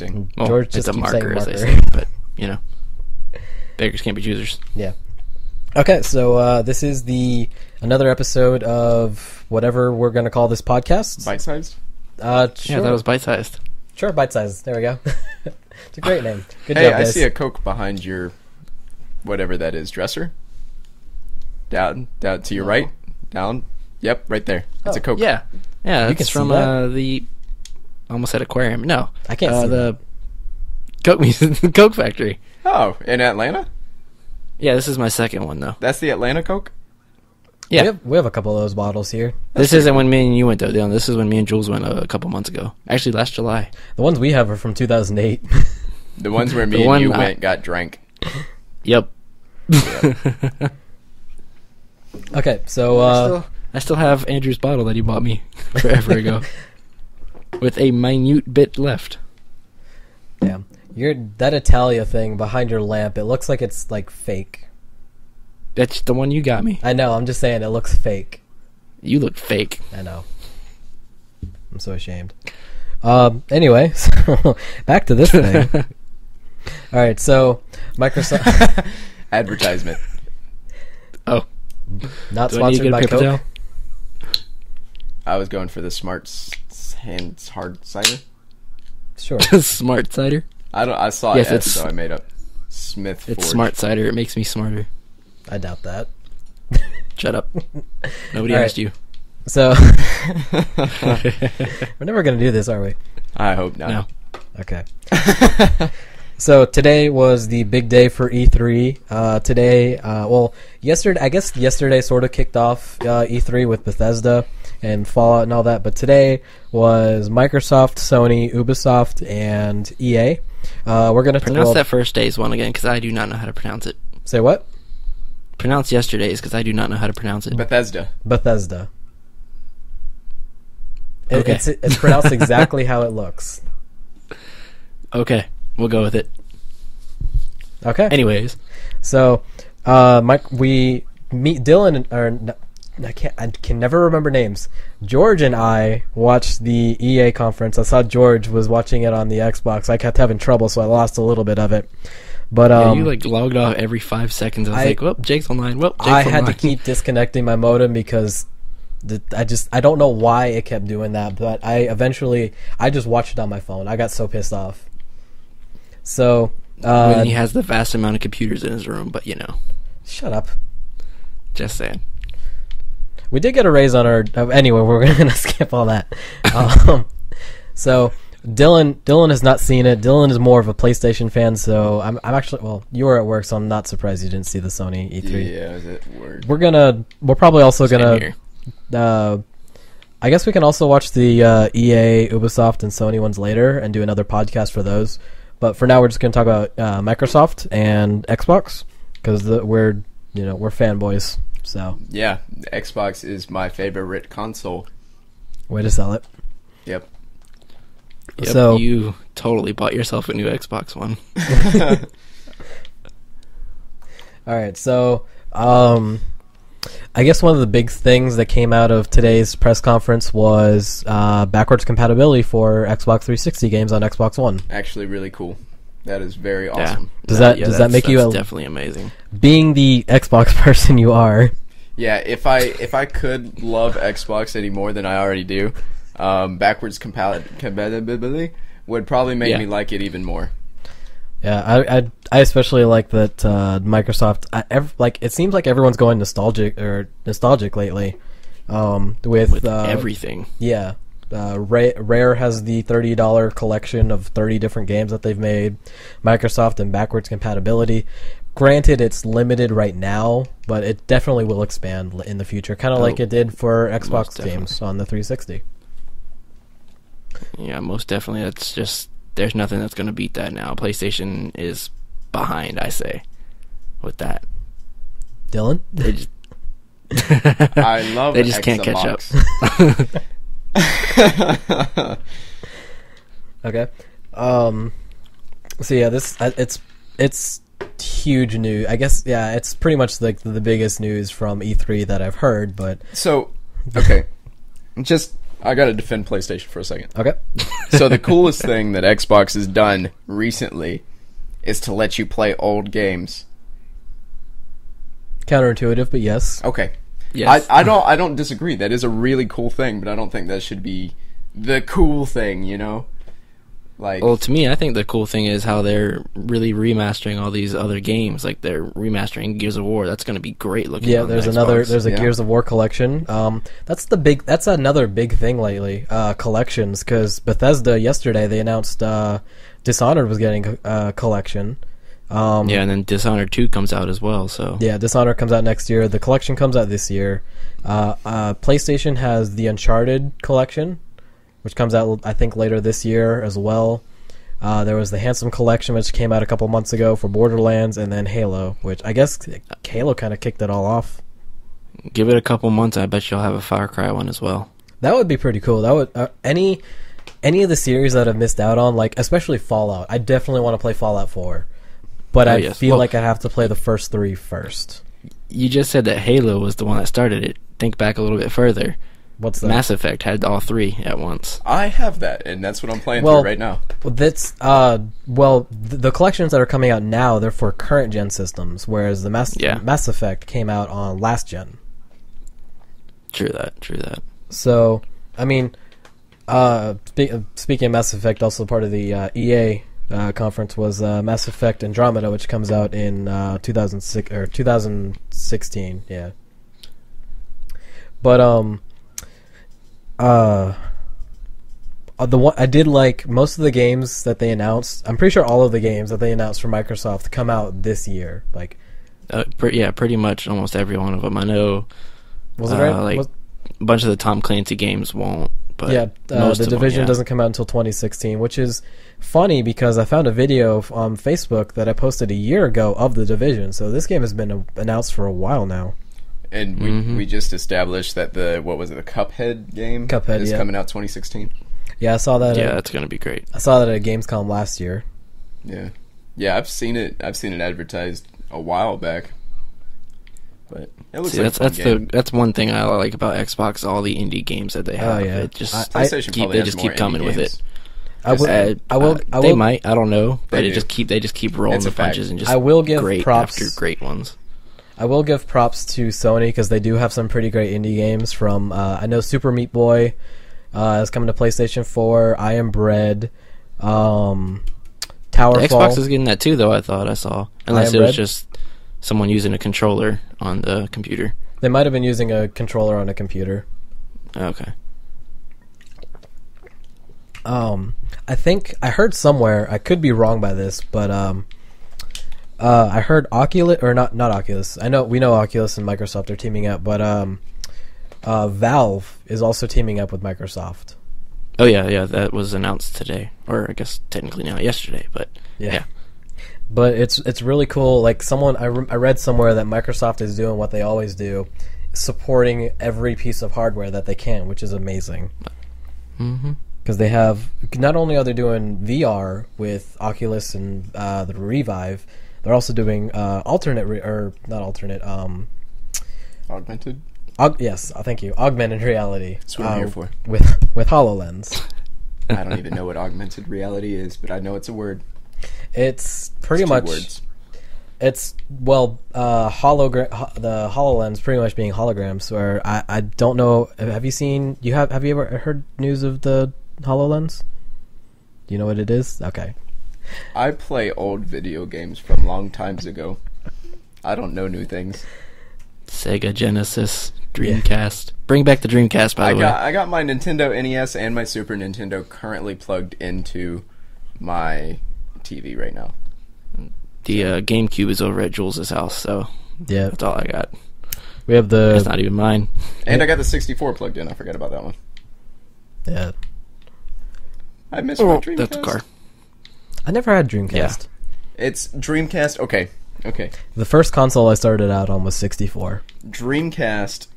interesting. Well, George just it's a keeps marker, saying as they marker. say, but, you know, beggars can't be choosers. Yeah. Okay, so this is another episode of whatever we're going to call this podcast. Bite-sized? Sure. Yeah, that was bite-sized. Sure, bite-sized. There we go. It's a great name. Good Hey, job, I guys. see a Coke behind your, whatever that is, dresser. Down to your right. Down. Yep, right there. It's a Coke. Yeah. Yeah, You can it's from see that? the... almost said aquarium. No. I can't see the Coke factory. Oh, in Atlanta? Yeah, this is my second one, though. That's the Atlanta Coke? Yeah. We have a couple of those bottles here. This isn't when me and you went, though, Dylan. This is when me and Jules went a couple months ago. Actually, last July. The ones we have are from 2008. The ones where me and you got drank. Yep. Okay, so... I still have Andrew's bottle that he bought me forever ago. With a minute bit left. Yeah. That Italia thing behind your lamp, it looks like it's, like, fake. That's the one you got me. I know, I'm just saying it looks fake. You look fake. I know. I'm so ashamed. Anyway, so back to this thing. Alright, so Microsoft... Advertisement. Oh. Not Do I need to sponsored get a by paper Coke. towel? I was going for the Smart Hands Hard Cider. Sure. Smart cider? I saw Yes, S, it's- so I made up Smith It's Forge. smart cider. It makes me smarter. I doubt that. Shut up. Nobody All right. asked you. So, we're never going to do this, are we? I hope not. No. Okay. So today was the big day for E3. Yesterday, I guess yesterday sort of kicked off E3 with Bethesda and Fallout and all that, but today was Microsoft, Sony, Ubisoft, and EA. We're going to Pronounce that first day's one again, because I do not know how to pronounce it. Say what? Pronounce yesterday's, because I do not know how to pronounce it. Bethesda. Bethesda. Okay. It's pronounced exactly how it looks. Okay, we'll go with it. Okay. Anyways. So, we meet Dylan, I can never remember names. George and I watched the EA conference. I saw George was watching it on the Xbox. I kept having trouble, so I lost a little bit of it. But Yeah, you logged off every 5 seconds. I was like, well, Jake's online. Well, Jake's I online. had to keep disconnecting my modem because I don't know why it kept doing that, but I just watched it on my phone. I got so pissed off. So when he has the vast amount of computers in his room, but you know. Shut up. Just saying. We did get a raise on our... anyway, we're going to skip all that. So, Dylan has not seen it. Dylan is more of a PlayStation fan, so I'm actually... Well, you were at work, so I'm not surprised you didn't see the Sony E3. Yeah, I was at work. We're probably also Same going to... I guess we can also watch the EA, Ubisoft, and Sony ones later and do another podcast for those. But for now, we're just going to talk about Microsoft and Xbox, because we're fanboys. So Yeah, Xbox is my favorite console. way to sell it. Yep. Yep, So you totally bought yourself a new Xbox One. all right, so I guess one of the big things that came out of today's press conference was backwards compatibility for Xbox 360 games on Xbox One. Actually, really cool. That is very awesome. Does that make you that's definitely amazing? Being the Xbox person you are? Yeah, if I could love Xbox any more than I already do, backwards compatibility would probably make me like it even more. Yeah, I especially like that Microsoft. It seems like everyone's going nostalgic lately. With everything. Yeah, Rare has the $30 collection of 30 different games that they've made. Microsoft and backwards compatibility. Granted, it's limited right now, but it definitely will expand in the future, kind of like it did for Xbox games on the 360. Yeah, most definitely. That's just, there's nothing that's going to beat that now. PlayStation is behind, I say, with that. Dylan? They just, I love they just can't catch up. Okay. So yeah, it's huge news. I guess it's pretty much like the biggest news from E3 that I've heard. But So, okay, just I gotta defend PlayStation for a second. Okay. So the coolest thing that Xbox has done recently is to let you play old games. Counterintuitive, but yes. Okay. Yes. I don't disagree. That is a really cool thing, but I don't think that should be the cool thing, you know? Like, Well, to me, I think the cool thing is how they're really remastering all these other games. Like they're remastering Gears of War. That's going to be great looking. Yeah, on there's the another. Xbox. There's a Gears of War collection. That's another big thing lately. Collections, because Bethesda yesterday they announced Dishonored was getting a collection. Yeah, and then Dishonored 2 comes out as well. So Yeah, Dishonored comes out next year. The collection comes out this year. PlayStation has the Uncharted collection, which comes out I think later this year as well. There was the Handsome collection, which came out a couple months ago for Borderlands, and then Halo, which I guess Halo kind of kicked it all off. give it a couple months. I bet you'll have a Far Cry one as well. That would be pretty cool. That would any of the series that I've missed out on, like especially Fallout. I definitely want to play Fallout 4, but I feel like I have to play the first 3 first. You just said that Halo was the one that started it. Think back a little bit further. What's that? Mass Effect had all 3 at once. I have that, and that's what I'm playing through right now. That's the collections that are coming out now, they're for current gen systems, whereas the Mass Effect came out on last gen. True that. So, I mean, speaking of Mass Effect, also part of the EA conference was Mass Effect Andromeda, which comes out in 2006 or 2016. Yeah, but the one I did like most of the games that they announced. I'm pretty sure all of the games that they announced for Microsoft come out this year. Like, pretty much almost every one of them. I know. Was it right? Like a bunch of the Tom Clancy games won't. But yeah, most the of Division them, doesn't come out until 2016, which is funny because I found a video on Facebook that I posted a year ago of the Division. So this game has been announced for a while now. And we just established that the Cuphead game is coming out 2016. Yeah, I saw that. Yeah, that's gonna be great. I saw that at Gamescom last year. Yeah, I've seen it advertised a while back. But it looks like that's one thing I like about Xbox. All the indie games that they have, it just they just keep coming with it. They might. I don't know, but they just keep rolling the punches and just. I will give great props after great ones. I will give props to Sony because they do have some pretty great indie games. From I know Super Meat Boy is coming to PlayStation 4. I Am Bread, Towerfall. The Xbox is getting that too, though. I thought I saw, unless it was just someone using a controller on the computer. They might have been using a controller on a computer. Okay. I think I heard somewhere, I could be wrong by this, but I heard Oculus, or not Oculus. We know Oculus and Microsoft are teaming up, but Valve is also teaming up with Microsoft. Oh yeah, that was announced today, or I guess technically now yesterday, but yeah. But it's really cool. Like I read somewhere that Microsoft is doing what they always do, supporting every piece of hardware that they can, which is amazing. Because they have, not only are they doing VR with Oculus and the Revive, they're also doing augmented. Yes, thank you. Augmented reality. That's what I'm here for. With HoloLens. I don't even know what augmented reality is, but I know it's a word. It's pretty much 2 words. It's the HoloLens pretty much being holograms. Where I don't know. Have you ever heard news of the HoloLens? Do you know what it is? Okay. I play old video games from long times ago. I don't know new things. Sega Genesis, Dreamcast. Bring back the Dreamcast, by the way. I got my Nintendo NES and my Super Nintendo currently plugged into my TV right now. The GameCube is over at Jules' house, so that's all I got. We have That's not even mine. And I got the 64 plugged in. I forgot about that one. Yeah. I miss my Dreamcast. That's a car. I never had Dreamcast. Yeah. It's Dreamcast. Okay. The first console I started out on was 64. Dreamcast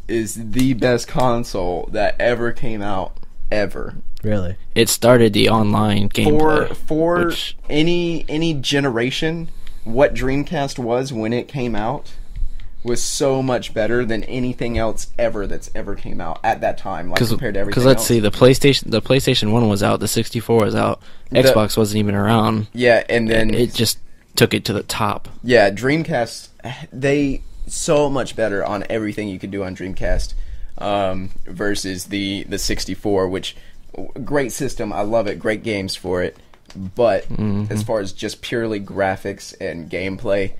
is the best console that ever came out, ever. Really? It started the online gameplay. For any generation, what Dreamcast was when it came out was so much better than anything else ever that's ever came out at that time, like compared to everything Because let's else. see, the PlayStation 1 was out, the 64 was out, Xbox wasn't even around. Yeah, and then It just took it to the top. Yeah, Dreamcast, they so much better on everything you could do on Dreamcast versus the 64, which, great system, I love it, great games for it, but as far as just purely graphics and gameplay,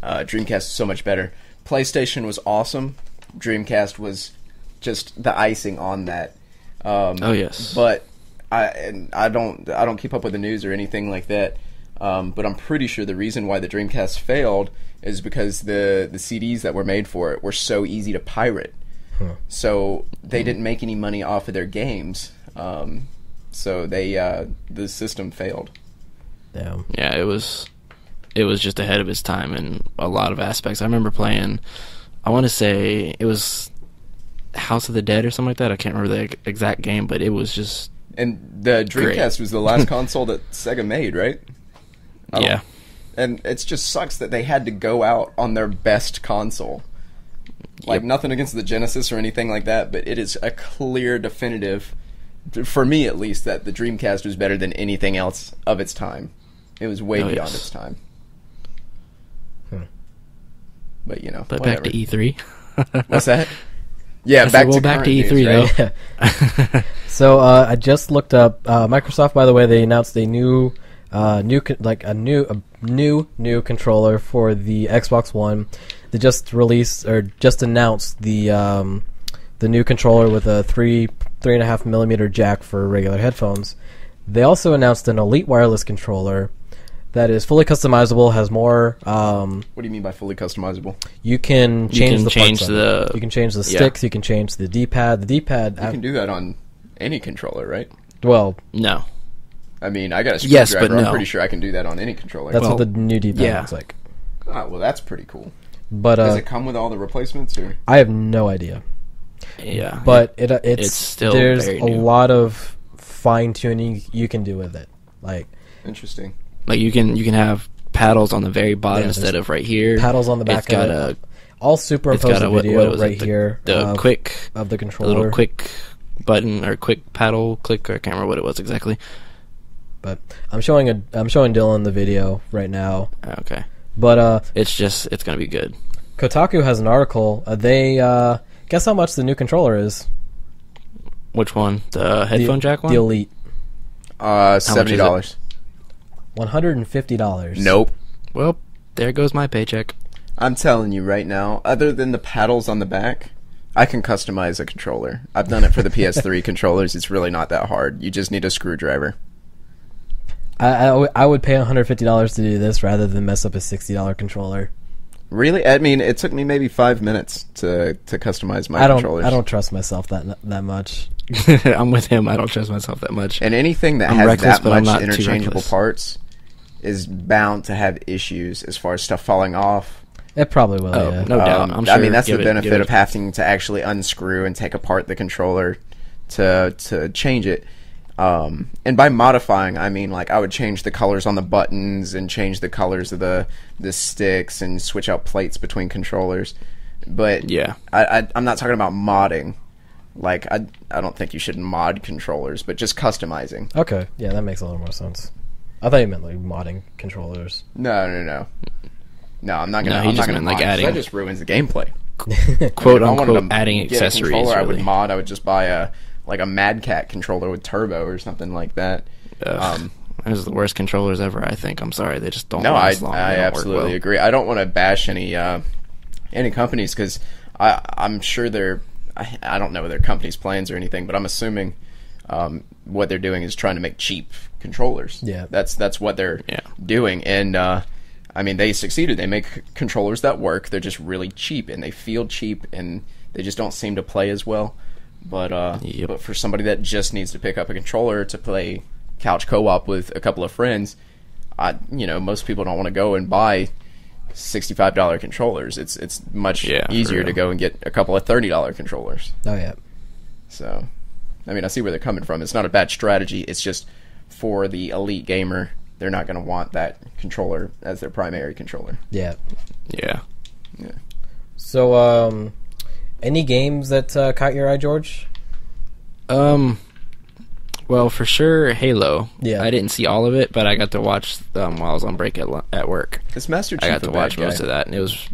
Dreamcast is so much better. PlayStation was awesome, Dreamcast was just the icing on that. Oh yes. But I don't keep up with the news or anything like that. But I'm pretty sure the reason why the Dreamcast failed is because the CDs that were made for it were so easy to pirate. So they didn't make any money off of their games. So the system failed. Damn. Yeah, it was just ahead of its time in a lot of aspects. I remember playing, I want to say it was House of the Dead or something like that. I can't remember the exact game, but it was just And the Dreamcast great. was the last console that Sega made, right? Yeah. And it just sucks that they had to go out on their best console. Like, nothing against the Genesis or anything like that, but it is a clear definitive, for me at least, that the Dreamcast was better than anything else of its time. It was way beyond its time. But, you know, But whatever. back to E3. What's that? Yeah, I back said, to back to current E3 news, right? though. So I just looked up Microsoft. By the way, they announced a new controller for the Xbox One. They just released or just announced the new controller with a 3.5 millimeter jack for regular headphones. They also announced an Elite wireless controller that is fully customizable. Has more. What do you mean by fully customizable? You can change the parts of the- it. You can change the sticks. You can change the D-pad. The D-pad. You can do that on any controller, right? Well, No. I mean, I got a Yes, screwdriver. but no. I'm pretty sure I can do that on any controller. that's Well, what the new D-pad yeah. looks like. Oh, well, that's pretty cool. But Does it come with all the replacements, or? I have no idea. Yeah. But it's still there's very a new. lot of fine tuning you can do with it. Like Interesting. Like you can have paddles on the very bottom Yeah, instead there's of right here. paddles on the back It's got of it. I'll superimpose got the a what video was right it? here The of, quick of the a controller. little quick button or quick paddle click. Or I can't remember what it was exactly. But I'm showing Dylan the video right now. Okay. But It's gonna be good. Kotaku has an article. They guess how much the new controller is? Which one? The headphone jack one? The Elite. $70. $150. Nope. Well, there goes my paycheck. I'm telling you right now, other than the paddles on the back, I can customize a controller. I've done it for the PS3 controllers. It's really not that hard. You just need a screwdriver. I would pay $150 to do this rather than mess up a $60 controller. Really? I mean, it took me maybe 5 minutes to customize my controllers. I don't trust myself that much. I'm with him. I don't trust myself that much. And anything that I'm has reckless, that but I'm much not too interchangeable reckless. parts is bound to have issues as far as stuff falling off. It probably will, Oh, yeah. no doubt. I'm sure. I mean, that's the give benefit it- of having to actually unscrew and take apart the controller to change it. And by modifying, I mean, like, I would change the colors on the buttons and change the colors of the sticks and switch out plates between controllers. But Yeah. I'm not talking about modding. Like, I don't think you should mod controllers, but just customizing. Okay, yeah, that makes a little more sense. I thought you meant like modding controllers. No. No, I'm not gonna. No, he I'm just not gonna meant, like, mod, 'cause adding- that just ruins the gameplay. quote If I wanted unquote to adding get a accessories. controller, I Really. would mod. I would just buy a Mad Cat controller with turbo or something like that. Those are the worst controllers ever. I think. I'm sorry. They just don't. No, last long. They I don't work absolutely well. agree. I don't want to bash any companies because I'm sure they're. I don't know their company's plans or anything, but I'm assuming what they're doing is trying to make cheap controllers. Yeah. That's what they're doing, and I mean they succeeded. They make controllers that work. They're just really cheap, and they feel cheap, and they just don't seem to play as well. But but for somebody that just needs to pick up a controller to play couch co-op with a couple of friends, most people don't want to go and buy $65 controllers. It's much easier to go and get a couple of $30 controllers. Oh yeah. So, I mean, I see where they're coming from. It's not a bad strategy. It's just for the elite gamer, they're not going to want that controller as their primary controller. Yeah. Yeah. So, any games that caught your eye, George? Well, for sure, Halo. Yeah. I didn't see all of it, but I got to watch while I was on break at work. Is Master Chief I got to watch guy? most of that, and it was.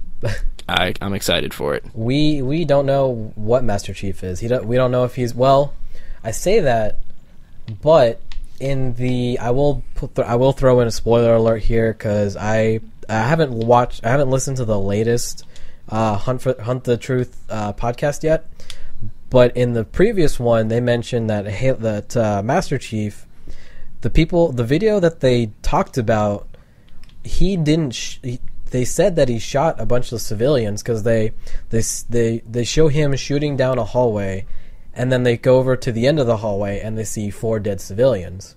I'm excited for it. We don't know what Master Chief is. We don't know if he's I say that, but in the I will throw in a spoiler alert here because I haven't listened to the latest Hunt the Truth podcast yet. But in the previous one, they mentioned that Master Chief, the video that they talked about, he didn't. They said that he shot a bunch of civilians because they show him shooting down a hallway, and then they go over to the end of the hallway and they see 4 dead civilians.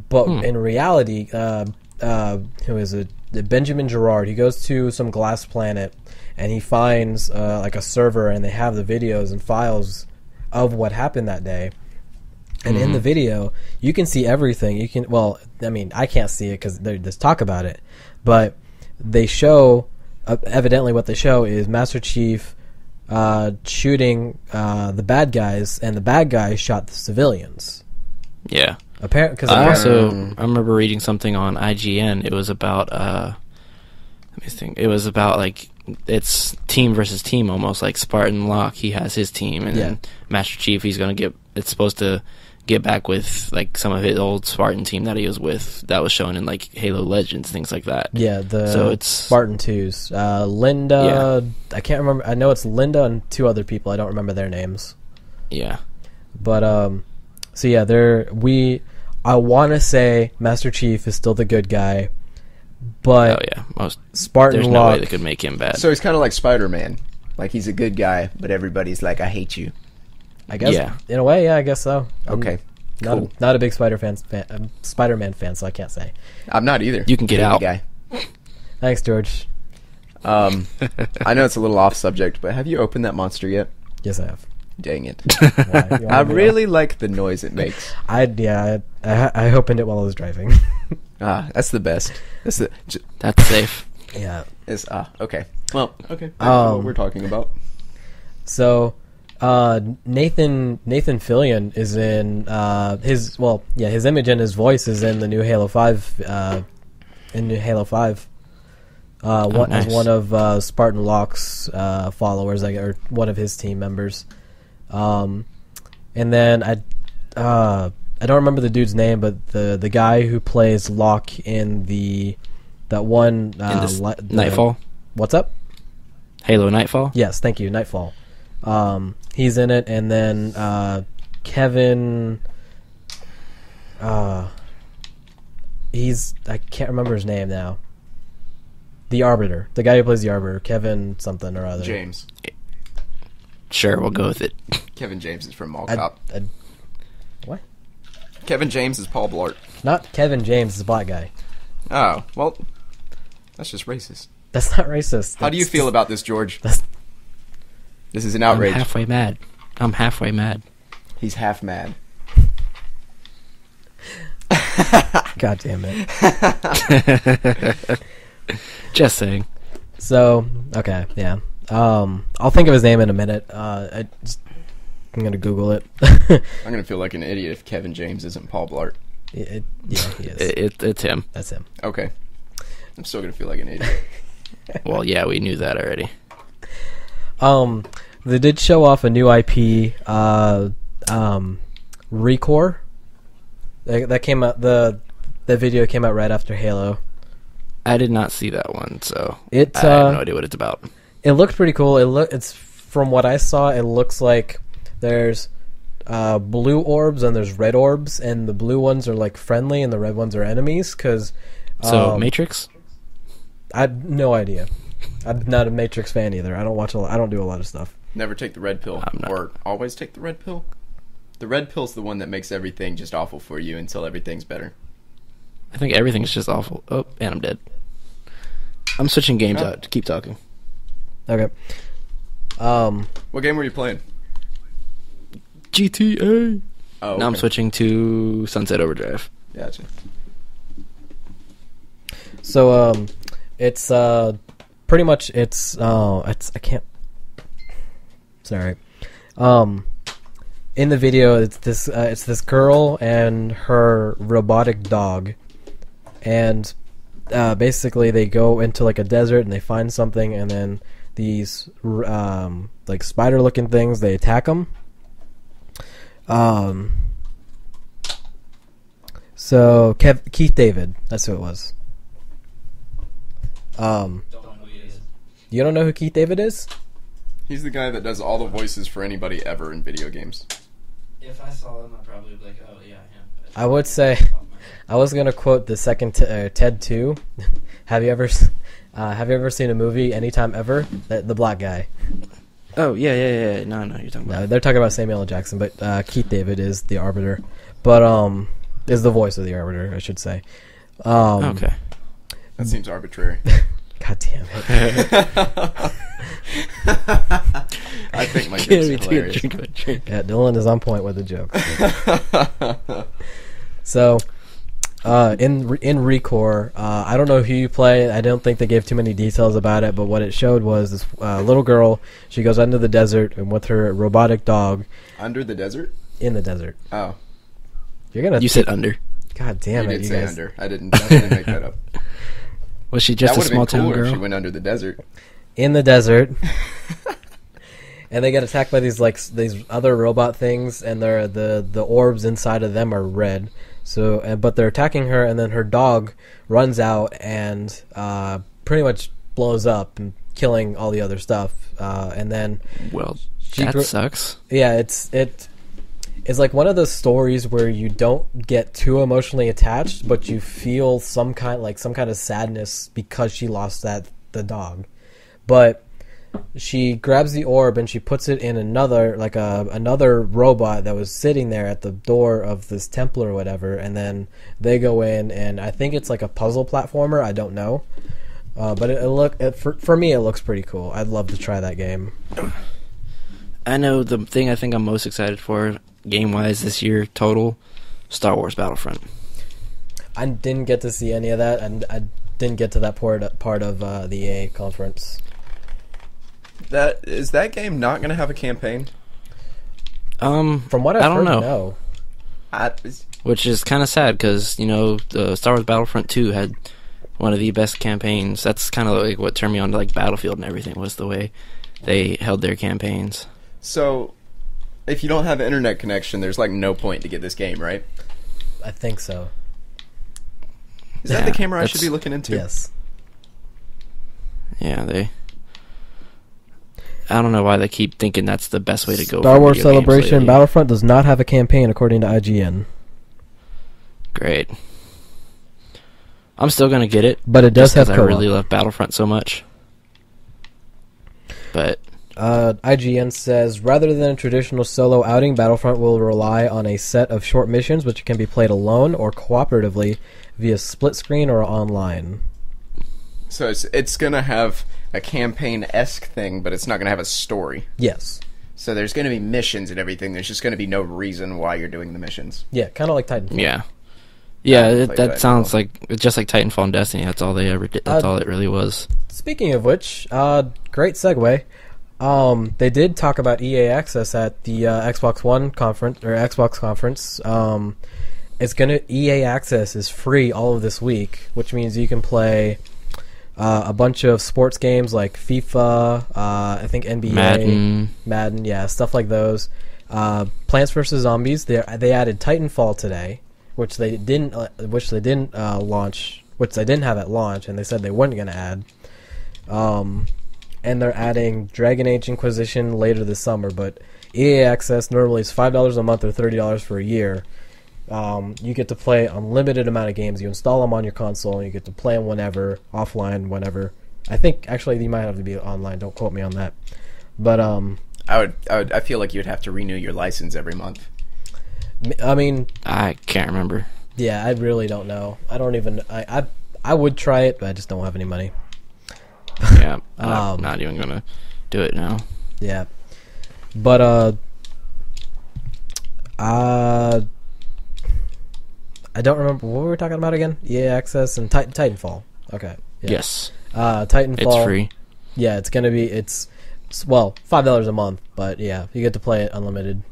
But in reality, who is it? Benjamin Gerard. He goes to some glass planet. And he finds like a server, and they have the videos and files of what happened that day. And in the video, you can see everything. You can, I can't see it because there's talk about it, but they show evidently what they show is Master Chief shooting the bad guys, and the bad guys shot the civilians. Yeah. I remember reading something on IGN. It was about let me think. It was about like. It's team versus team, almost like Spartan Locke. He has his team, and then Master Chief. It's supposed to get back with like some of his old Spartan team that he was with. That was shown in like Halo Legends, things like that. Yeah, it's Spartan 2s. Linda, I can't remember. I know it's Linda and 2 other people. I don't remember their names. Yeah, but so yeah, I want to say Master Chief is still the good guy. But Spartan there's no way they could make him bad. So he's kind of like Spider-Man. Like he's a good guy, but everybody's like, I hate you. I guess, in a way, yeah, I guess so. Okay, cool. Not a big Spider-Man fan, so I can't say. I'm not either. You can get out. Guy. Thanks, George. I know it's a little off subject, but have you opened that monster yet? Yes, I have. Dang it. I really like the noise it makes. I opened it while I was driving. That's the best. That's safe. Yeah. Okay. Well, okay. What we're talking about. So, Nathan Fillion is in his image and his voice is in the new Halo 5. Nice. As one of Spartan Locke's followers, or one of his team members. And then I don't remember the dude's name, but the guy who plays Locke in that one Nightfall. What's up? Halo Nightfall. Yes, thank you, Nightfall. He's in it, and then Kevin. I can't remember his name now. The Arbiter, the guy who plays the Arbiter, Kevin something or other. James. Sure, we'll go with it. Kevin James is from Mall Cop. What? Kevin James is Paul Blart. Not Kevin James, the black guy. Oh, well, that's just racist. That's not racist. How do you feel about this, George? This is an outrage. I'm halfway mad. He's half mad. God damn it. Just saying. So, okay, yeah. I'll think of his name in a minute. I'm gonna Google it. I'm gonna feel like an idiot if Kevin James isn't Paul Blart. Yeah, he is. It's him. That's him. Okay. I'm still gonna feel like an idiot. Well, yeah, we knew that already. They did show off a new IP, Recore. That came out. The video came out right after Halo. I did not see that one, so I have no idea what it's about. It looked pretty cool. It's from what I saw, it looks like there's blue orbs and there's red orbs, and the blue ones are like friendly and the red ones are enemies. So Matrix? I have no idea. I'm not a Matrix fan either. I don't do a lot of stuff. Never take the red pill, or always take the red pill. The red pill's the one that makes everything just awful for you until everything's better. I think everything's just awful. Oh, and I'm dead. I'm switching games out. Keep talking. Okay. What game were you playing? GTA. Oh, okay. Now I'm switching to Sunset Overdrive. Gotcha. So, it's pretty much I Sorry. In the video, it's this girl and her robotic dog, and basically they go into like a desert and they find something, and then these like spider-looking things, they attack them. So Keith David, that's who it was. You don't know who Keith David is? He's the guy that does all the voices for anybody ever in video games. If I saw him, I'd probably be like, oh, yeah, him. But I would say, I was going to quote the second Ted 2. Have you ever seen a movie Anytime Ever? The black guy. Oh, yeah. No, you're talking about. No, they're talking about Samuel L. Jackson, but Keith David is the Arbiter. But, is the voice of the Arbiter, I should say. Okay. That seems arbitrary. God damn it. I think my jokes are hilarious. Yeah, Dylan is on point with the jokes. So, in Recore, I don't know who you play. I don't think they gave too many details about it, but what it showed was this little girl. She goes under the desert and with her robotic dog. Under the desert? In the desert. Oh. You said under. God damn you it, did you say guys. under. I didn't make that up. Was she just a small town girl? If she went under the desert. In the desert. And they get attacked by these other robot things, and the orbs inside of them are red. So, but they're attacking her, and then her dog runs out and pretty much blows up and killing all the other stuff. And then that sucks. Yeah, it's like one of those stories where you don't get too emotionally attached, but you feel some kind of sadness because she lost the dog. But she grabs the orb and she puts it in another robot that was sitting there at the door of this temple or whatever, and then they go in, and I think it's like a puzzle platformer. I don't know, but for me it looks pretty cool. I'd love to try that game. I know the thing I think I'm most excited for game-wise this year total, Star Wars Battlefront. I didn't get to see any of that, and I didn't get to that part of the EA conference. Is that game not going to have a campaign? From what I've heard, no. Which is kind of sad because the Star Wars Battlefront 2 had one of the best campaigns. That's kind of like what turned me on to like Battlefield and everything, was the way they held their campaigns. So, if you don't have an internet connection, there's like no point to get this game, right? I think so. Is that the camera I should be looking into? Yes. Yeah, I don't know why they keep thinking that's the best way to go. Star Wars Celebration Battlefront does not have a campaign, according to IGN. Great. I'm still gonna get it, but it does have co-op. I really love Battlefront so much. But IGN says, rather than a traditional solo outing, Battlefront will rely on a set of short missions which can be played alone or cooperatively via split screen or online. So it's going to have a campaign-esque thing, but it's not going to have a story. Yes. So there's going to be missions and everything. There's just going to be no reason why you're doing the missions. Yeah, kind of like Titanfall. Yeah. Yeah, that sounds like just like Titanfall and Destiny. That's all they ever did. That's all it really was. Speaking of which, great segue. They did talk about EA Access at the Xbox One conference or Xbox conference. EA Access is free all of this week, which means you can play a bunch of sports games like FIFA, I think NBA, Madden, yeah, stuff like those. Plants vs Zombies. They added Titanfall today, which they didn't launch, which they didn't have at launch, and they said they weren't going to add. And they're adding Dragon Age Inquisition later this summer, but EA Access normally is $5 a month or $30 for a year. You get to play unlimited amount of games. You install them on your console, and you get to play them whenever, offline, whenever. I think actually you might have to be online. Don't quote me on that. But I feel like you'd have to renew your license every month. I mean, I can't remember. Yeah, I really don't know. I don't even. I would try it, but I just don't have any money. Yeah, I'm not even gonna do it now. Yeah, but I don't remember what we were talking about again. EA Access and Titanfall. Okay. Yeah. Yes. Titanfall. It's free. Yeah, it's gonna be. Well, $5 a month, but yeah, you get to play it unlimited.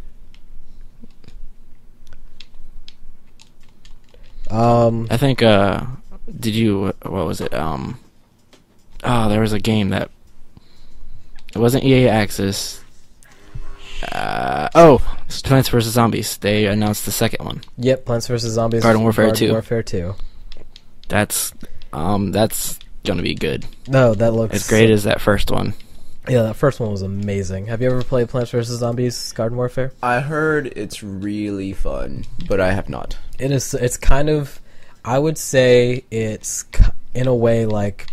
I think, did you, what was it? There was a game that, it wasn't EA Access. Plants vs. Zombies. They announced the second one. Yep, Plants vs. Zombies. Garden Warfare 2. Garden Warfare 2. That's gonna be good. No, that looks... as great as that first one. Yeah, that first one was amazing. Have you ever played Plants vs. Zombies Garden Warfare? I heard it's really fun, but I have not. It is. It's kind of... I would say it's, in a way, like...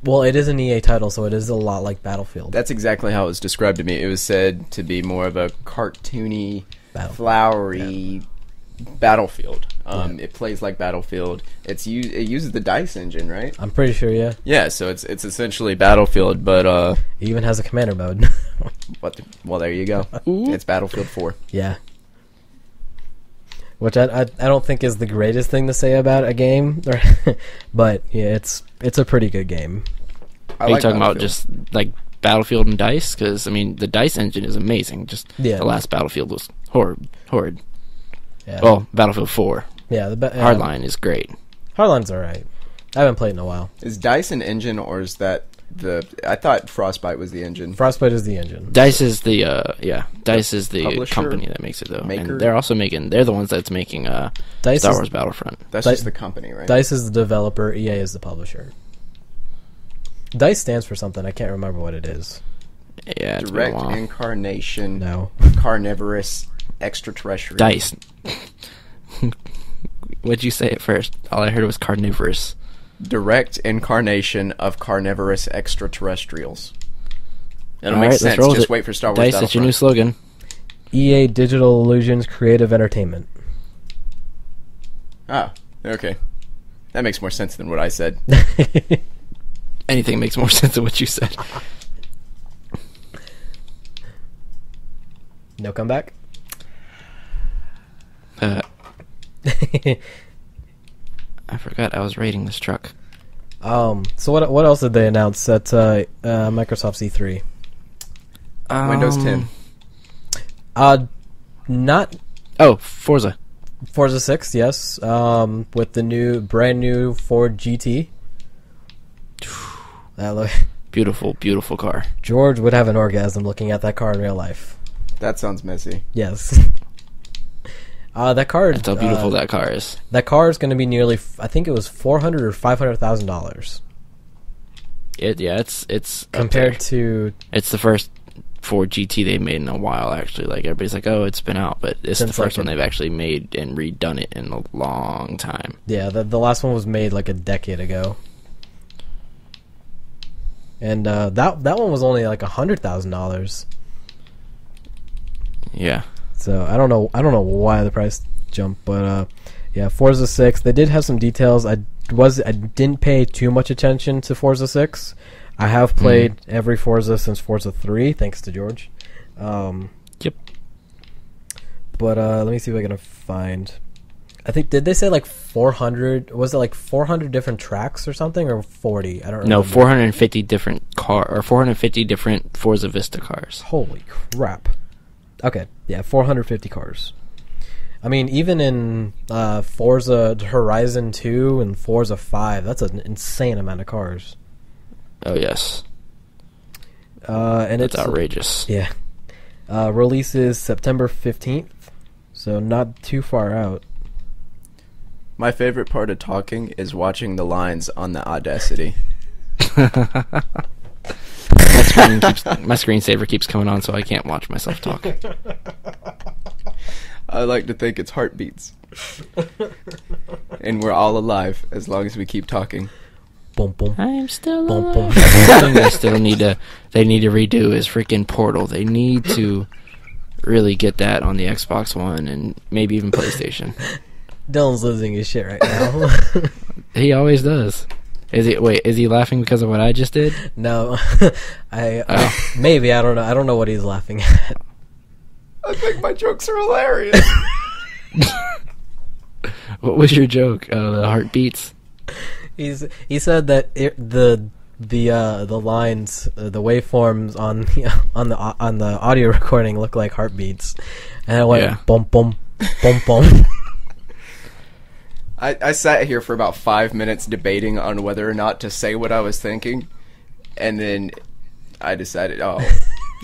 Well, it is an EA title, so it is a lot like Battlefield. That's exactly how it was described to me. It was said to be more of a cartoony, flowery Battlefield. It plays like Battlefield. It uses the DICE engine, right? I'm pretty sure, yeah. Yeah, so it's essentially Battlefield, but it even has a commander mode. Well, there you go. It's Battlefield 4. Yeah. Which I don't think is the greatest thing to say about a game, but yeah, it's a pretty good game. Are you talking about just like Battlefield and DICE? Because I mean, the DICE engine is amazing. Just the last Battlefield was horrid. Yeah. Well, Battlefield 4. Yeah, Hardline is great. Hardline's alright. I haven't played in a while. Is DICE an engine, or is that I thought Frostbite was the engine. Frostbite is the engine. DICE is the DICE is the company that makes it though. Maker? And they're the ones that's making Star Wars Battlefront. That's just the company, right? DICE is the developer, EA is the publisher. DICE stands for something, I can't remember what it is. Yeah, it's Direct Incarnation. No. Carnivorous Extraterrestrial. DICE. What'd you say at first? All I heard was carnivorous. Direct Incarnation of Carnivorous Extraterrestrials. It'll All make right, sense. let's roll Just it. wait for Star Wars DICE, Battlefront. that's your new slogan. EA Digital Illusions Creative Entertainment. Ah, okay. That makes more sense than what I said. Anything makes more sense than what you said. No comeback? I forgot I was rating this truck. So what else did they announce at Microsoft's E3? Windows 10. Not Forza 6, yes. With the brand new Ford GT. That look beautiful car. George would have an orgasm looking at that car in real life. That sounds messy. Yes. That car. That's how beautiful that car is. That car is going to be nearly, I think it was $400,000 or $500,000. It's compared to. It's the first Ford GT they've made in a while. Actually, like everybody's like, oh, it's been out, but it's the first one they've actually made and redone it in a long time. Yeah, the last one was made like a decade ago, and that one was only like $100,000. Yeah. So I don't know why the price jumped, but yeah, Forza 6. They did have some details. I didn't pay too much attention to Forza 6. I have played every Forza since Forza 3, thanks to George. Yep. But let me see if I can find. I think did they say like 400? Was it like 400 different tracks or something, or 40? I don't remember. No, 450 different 450 different Forza Vista cars. Holy crap. Okay, yeah, 450 cars. I mean, even in Forza Horizon 2 and Forza 5, that's an insane amount of cars. Oh, yes. And it's outrageous. Yeah. Releases September 15th, so not too far out. My favorite part of talking is watching the lines on the Audacity. My screensaver keeps coming on, so I can't watch myself talk. I like to think it's heartbeats. And we're all alive as long as we keep talking. Boom, boom. I'm still boom, alive. boom. The thing they need to redo is freaking Portal. They need to really get that on the Xbox One and maybe even PlayStation. Dylan's losing his shit right now. He always does. Is he laughing because of what I just did? No. Maybe, I don't know. I don't know what he's laughing at. I think my jokes are hilarious. What was your joke? The heartbeats? He said that the the lines, the waveforms on the audio recording look like heartbeats, and I went bum bum bum bum. I sat here for about 5 minutes debating on whether or not to say what I was thinking, and then I decided,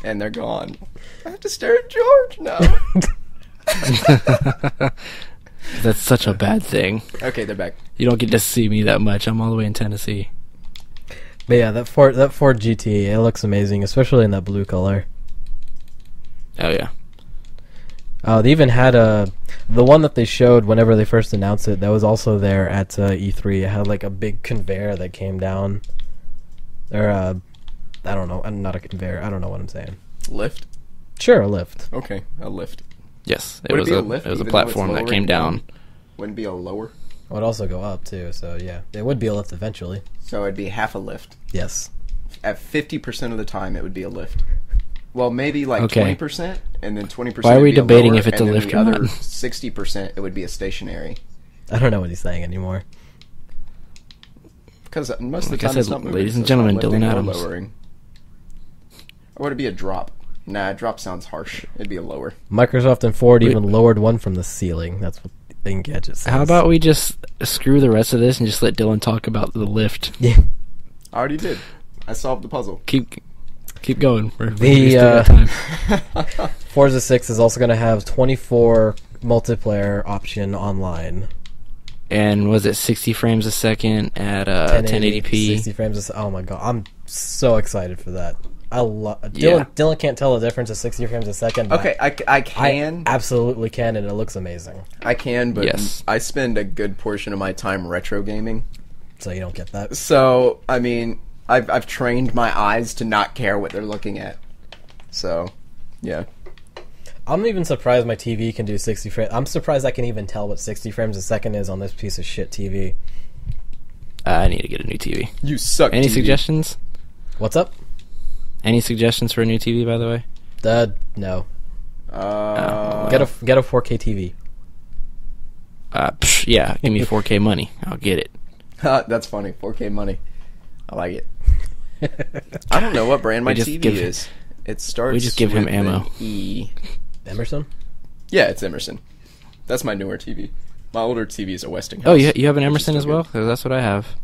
and they're gone. I have to stare at George now. That's such a bad thing. Okay, they're back. You don't get to see me that much. I'm all the way in Tennessee. But yeah, that Ford GT, it looks amazing, especially in that blue color. Oh yeah. They even had the one that they showed whenever they first announced it. That was also there at E3. It had like a big conveyor that came down, or I don't know, not a conveyor. I don't know what I'm saying. Lift? Sure, a lift. Okay, a lift. Yes, it was a platform that came down. Wouldn't be a lower? It would also go up too. So yeah, it would be a lift eventually. So it'd be half a lift. Yes. At 50% of the time, it would be a lift. Well, maybe like 20%, and then 20%. Why are we would be debating lower, if it's a lift or not? The not? other 60%, it would be a stationary. I don't know what he's saying anymore. Because most of the Like I time, said, it's not moving, ladies and so it's not gentlemen, lifting Dillan or Adams. lowering. Or would it be a drop? Nah, drop sounds harsh. It'd be a lower. Microsoft and Ford even lowered one from the ceiling. That's what Engadget says. How about we just screw the rest of this and just let Dylan talk about the lift? Yeah. I already did. I solved the puzzle. Keep going. Forza 6 is also going to have 24 multiplayer option online. And was it 60 frames a second at 1080p? 60 frames a second. Oh my god, I'm so excited for that. Dylan can't tell the difference of 60 frames a second. But Okay, I can. I absolutely can, and it looks amazing. I can, but Yes. I spend a good portion of my time retro gaming. So you don't get that. So, I mean, I've trained my eyes to not care what they're looking at. So, yeah. I'm even surprised my TV can do 60 frames. I'm surprised I can even tell what 60 frames a second is on this piece of shit TV. I need to get a new TV. You suck. Any TV. suggestions? What's up? Any suggestions for a new TV, by the way? No. Uh, Get a 4K TV. Yeah, give me 4K money. I'll get it. That's funny. 4K money. I like it. I don't know what brand my TV is. It starts. We just give him with ammo. an E. Emerson? Yeah, it's Emerson. That's my newer TV. My older TV is a Westinghouse. Oh, you have an Emerson as well? 'Cause that's what I have.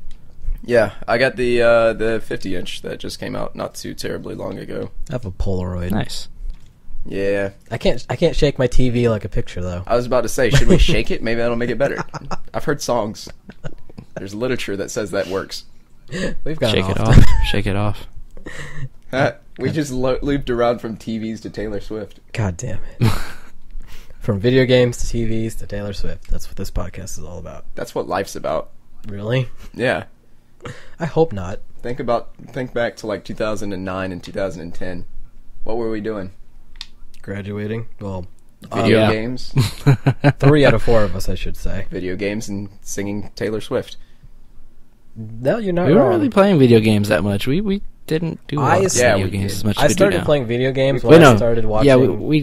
Yeah, I got the 50-inch that just came out not too terribly long ago. I have a Polaroid. Nice. Yeah. I can't shake my TV like a picture though. I was about to say, should we shake it? Maybe that'll make it better. I've heard songs. There's literature that says that works. We've got Shake it off. Shake it off. We just looped around from TVs to Taylor Swift. God damn it. From video games to TVs to Taylor Swift. That's what this podcast is all about. That's what life's about. Really? Yeah. I hope not. Think back to like 2009 and 2010. What were we doing? Graduating? Well, Video games. 3 out of 4 of us, I should say. Video games and singing Taylor Swift. No, you're not We wrong. weren't really playing video games that much. We didn't do video games as much as I we do started now. playing video games when I started watching.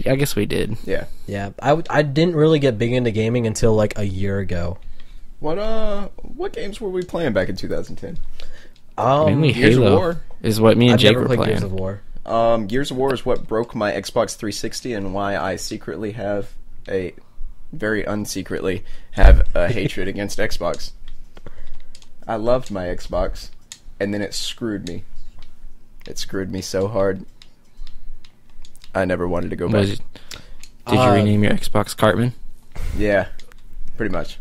Yeah, I guess we did. Yeah. Yeah, I didn't really get big into gaming until like a year ago. What games were we playing back in 2010? Mainly Gears of Halo War. is what me and I've Jake never were played playing. Gears of War. Gears of War is what broke my Xbox 360 and why I secretly have very unsecretly have a hatred against Xbox. I loved my Xbox, and then it screwed me. It screwed me so hard. I never wanted to go back. Did you rename your Xbox Cartman? Yeah, pretty much.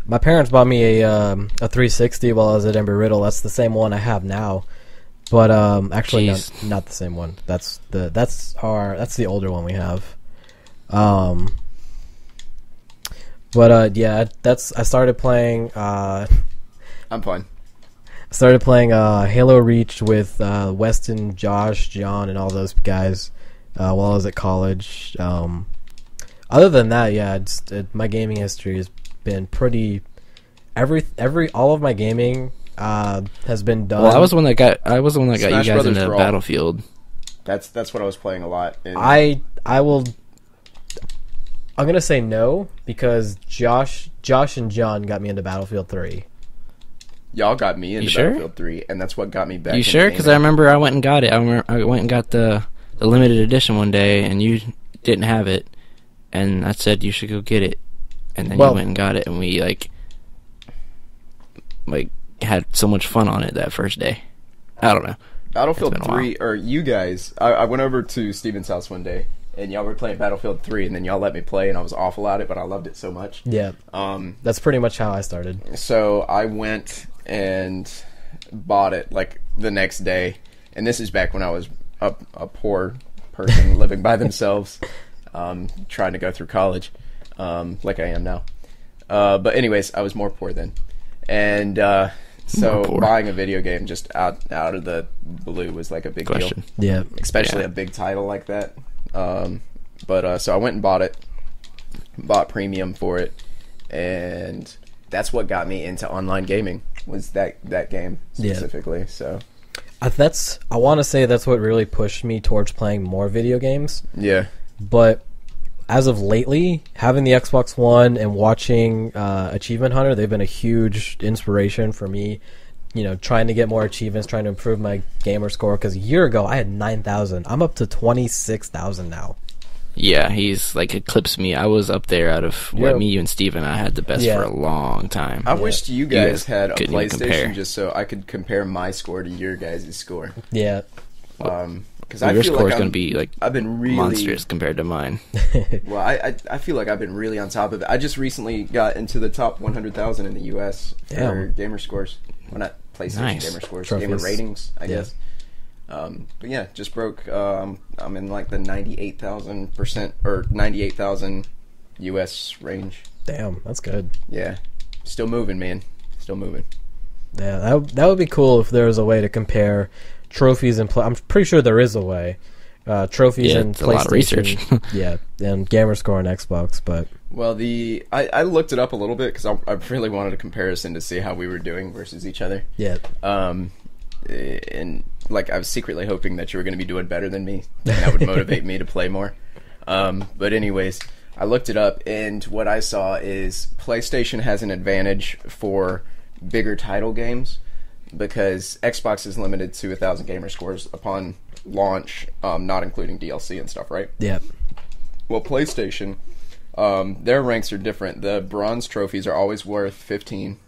My parents bought me a 360 while I was at Embry-Riddle. That's the same one I have now, but actually not the same one. That's the older one we have. Yeah, I started playing. I'm fine. I started playing Halo Reach with Weston, Josh, John, and all those guys while I was at college. Other than that, yeah, my gaming history has been pretty. All of my gaming has been done. Well, I was the one that got you Smash guys Brothers into Brawl. Battlefield. That's what I was playing a lot. And I'm gonna say no because Josh and John got me into Battlefield 3. Y'all got me into sure? Battlefield 3, and that's what got me back. You sure? Because I remember I went and got it. I went and got the limited edition one day, and you didn't have it, and I said you should go get it, and then you went and got it, and we like had so much fun on it that first day. I don't know. Battlefield 3, or you guys, I went over to Steven's house one day, and y'all were playing Battlefield 3, and then y'all let me play, and I was awful at it, but I loved it so much. Yeah. That's pretty much how I started. So I went and bought it, like, the next day, and this is back when I was a poor person living by themselves, trying to go through college, like I am now. But anyways, I was more poor then. And so buying a video game just out of the blue was like a big deal. Yeah. Especially a big title like that. So I went and bought premium for it, and that's what got me into online gaming, was that game specifically. So I want to say that's what really pushed me towards playing more video games. Yeah. But as of lately, having the Xbox One and watching Achievement Hunter, they've been a huge inspiration for me. You know, trying to get more achievements, trying to improve my gamer score. Because a year ago, I had 9,000. I'm up to 26,000 now. Yeah, he's like eclipsed me. I was up there out of me, you, and Steven. I had the best for a long time. I wished you guys had a PlayStation just so I could compare my score to your guys' score. Yeah. Because your score is going to be like I've been really monstrous compared to mine. Well, I feel like I've been really on top of it. I just recently got into the top 100,000 in the U.S. for gamer scores. Well, not PlayStation gamer scores, gamer ratings, I guess. But yeah, just broke. I'm in like the 98,000% or 98,000 U.S. range. Damn, that's good. Yeah, still moving, man. Still moving. Yeah, that would be cool if there was a way to compare trophies and I'm pretty sure there is a way. Trophies and PlayStation. A lot of research. Yeah, and gamer score on Xbox, but well, I looked it up a little bit because I really wanted a comparison to see how we were doing versus each other. Yeah. And like I was secretly hoping that you were going to be doing better than me, and that would motivate me to play more. But anyways, I looked it up, and what I saw is PlayStation has an advantage for bigger title games because Xbox is limited to 1,000 gamer scores upon launch, not including DLC and stuff, right? Yeah. Well, PlayStation, their ranks are different. The bronze trophies are always worth 15.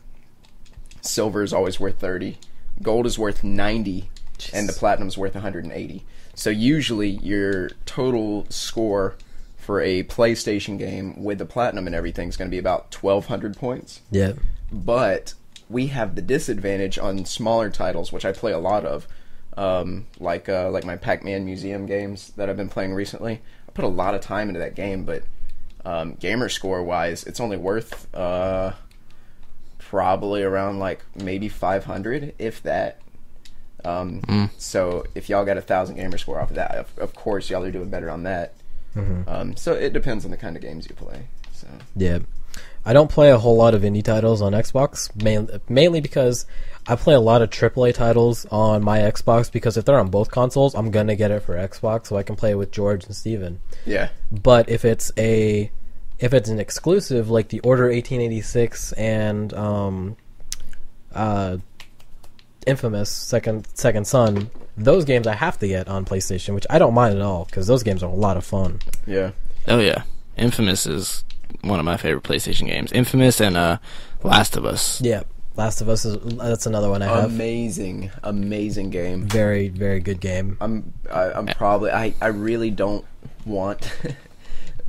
Silver is always worth 30. Gold is worth 90. Jeez. And the platinum's worth 180. So usually your total score for a PlayStation game with the platinum and everything is going to be about 1,200 points. Yeah. But we have the disadvantage on smaller titles, which I play a lot of, like my Pac-Man Museum games that I've been playing recently. I put a lot of time into that game, but gamer score wise, it's only worth probably around like maybe 500, if that. So if y'all got 1,000 gamer score off of that, of course y'all are doing better on that. Mm-hmm. So it depends on the kind of games you play. So yeah. I don't play a whole lot of indie titles on Xbox, mainly because I play a lot of AAA titles on my Xbox, because if they're on both consoles, I'm going to get it for Xbox so I can play it with George and Steven. Yeah. But if it's an exclusive, like the Order 1886 and Infamous Second Son, those games I have to get on PlayStation, which I don't mind at all, because those games are a lot of fun. Yeah. Oh, yeah. Infamous is one of my favorite PlayStation games. Infamous and Last of Us. Yeah, Last of Us that's another one I have. Amazing game. Very, very good game. I really don't want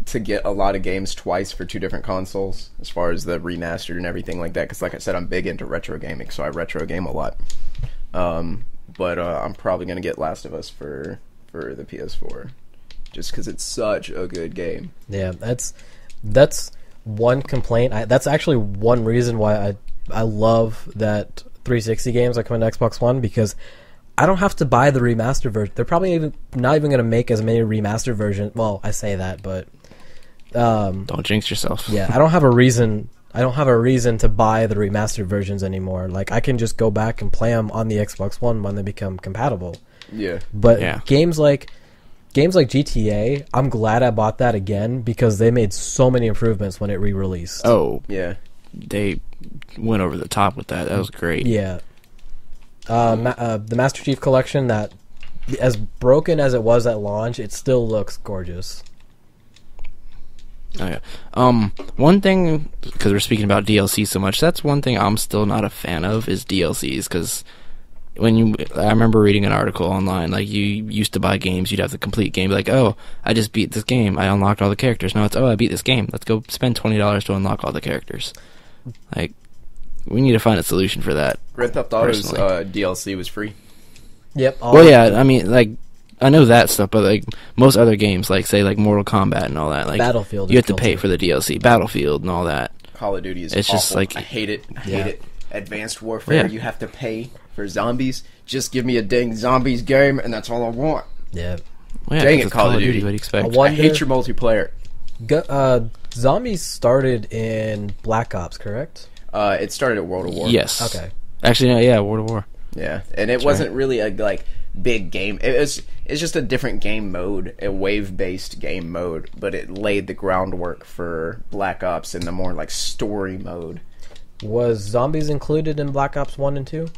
to get a lot of games twice for two different consoles as far as the remastered and everything like that, because like I said, I'm big into retro gaming, so I retro game a lot. But I'm probably going to get Last of Us for the PS4 just because it's such a good game. Yeah, that's one complaint. That's actually one reason why I love that 360 games are coming to Xbox One, because I don't have to buy the remastered version. They're probably not even going to make as many remastered versions. Well, I say that, but don't jinx yourself. Yeah, I don't have a reason to buy the remastered versions anymore. Like, I can just go back and play them on the Xbox One when they become compatible. Yeah. But games like GTA, I'm glad I bought that again, because they made so many improvements when it re-released. Oh, yeah. they went over the top with that. That was great. Yeah. The Master Chief Collection, that as broken as it was at launch, it still looks gorgeous. Oh, yeah. One thing, because we're speaking about DLC so much, that's one thing I'm still not a fan of is DLCs, because I remember reading an article online, like, you used to buy games, you'd have the complete game, like, oh, I just beat this game, I unlocked all the characters. Now it's, oh, I beat this game, let's go spend $20 to unlock all the characters. Like, we need to find a solution for that. Grand Theft Auto's DLC was free. Yep. Well, yeah, I mean, like, I know that stuff, but like most other games, like say like Mortal Kombat and all that, like Battlefield, you have to pay for the DLC, Battlefield and all that. Call of Duty is it's awful. Just like I hate it. I hate it. Advanced Warfare, you have to pay for zombies. Just give me a dang zombies game, and that's all I want. Yeah. Well, yeah, dang it, Call of Duty. What do you expect? I hate your multiplayer. Zombies started in Black Ops, correct? It started at World of War. Okay. Actually, no, yeah, World of War. Yeah, and it wasn't really a like big game. It's just a different game mode, a wave-based game mode, but it laid the groundwork for Black Ops in the more like story mode. Was zombies included in Black Ops 1 and 2?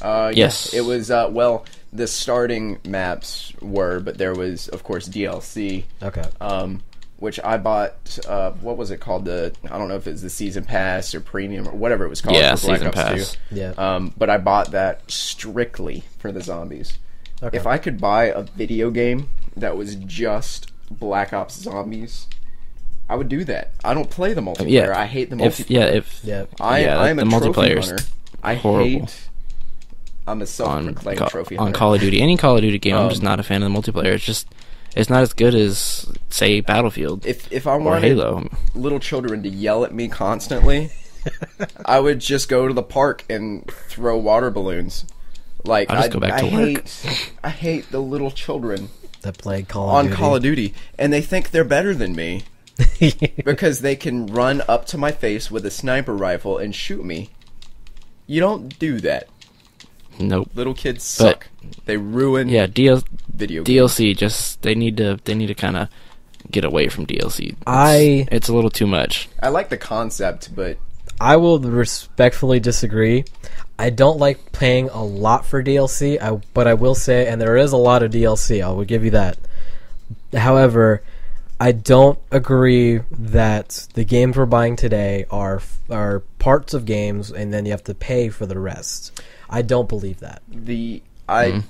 Yes. It was, well, the starting maps were, but there was, of course, DLC. Okay. Which I bought, what was it called? I don't know if it's the Season Pass or Premium or whatever it was called for Black Season Ops Pass. 2. Yeah. But I bought that strictly for the zombies. Okay. If I could buy a video game that was just Black Ops Zombies, I would do that. I don't play the multiplayer. Yeah. I hate the multiplayer. I'm a trophy hunter. I'm a self-proclaimed trophy hunter. On Call of Duty. Any Call of Duty game, I'm just not a fan of the multiplayer. It's not as good as, say, Battlefield. If I wanted Halo. Little children to yell at me constantly, I would just go to the park and throw water balloons. Like, I'll just go back to work. I hate the little children that play Call of Duty, and they think they're better than me because they can run up to my face with a sniper rifle and shoot me. You don't do that. Nope. Little kids suck. They ruin video games. DLC. Just they need to kind of get away from DLC. It's a little too much. I like the concept, but I will respectfully disagree. I don't like paying a lot for DLC, but I will say, and there is a lot of DLC, I will give you that. However, I don't agree that the games we're buying today are parts of games, and then you have to pay for the rest. I don't believe that. I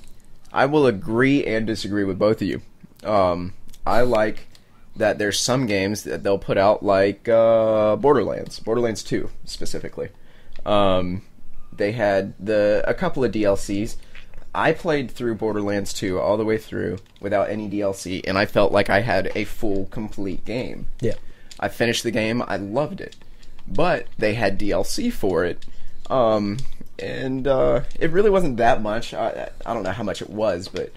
will agree and disagree with both of you. I like that there's some games that they'll put out, like Borderlands 2 specifically. They had a couple of DLCs. I played through Borderlands 2 all the way through without any DLC, and I felt like I had a full, complete game. Yeah. I finished the game. I loved it. But they had DLC for it. And it really wasn't that much. I don't know how much it was, but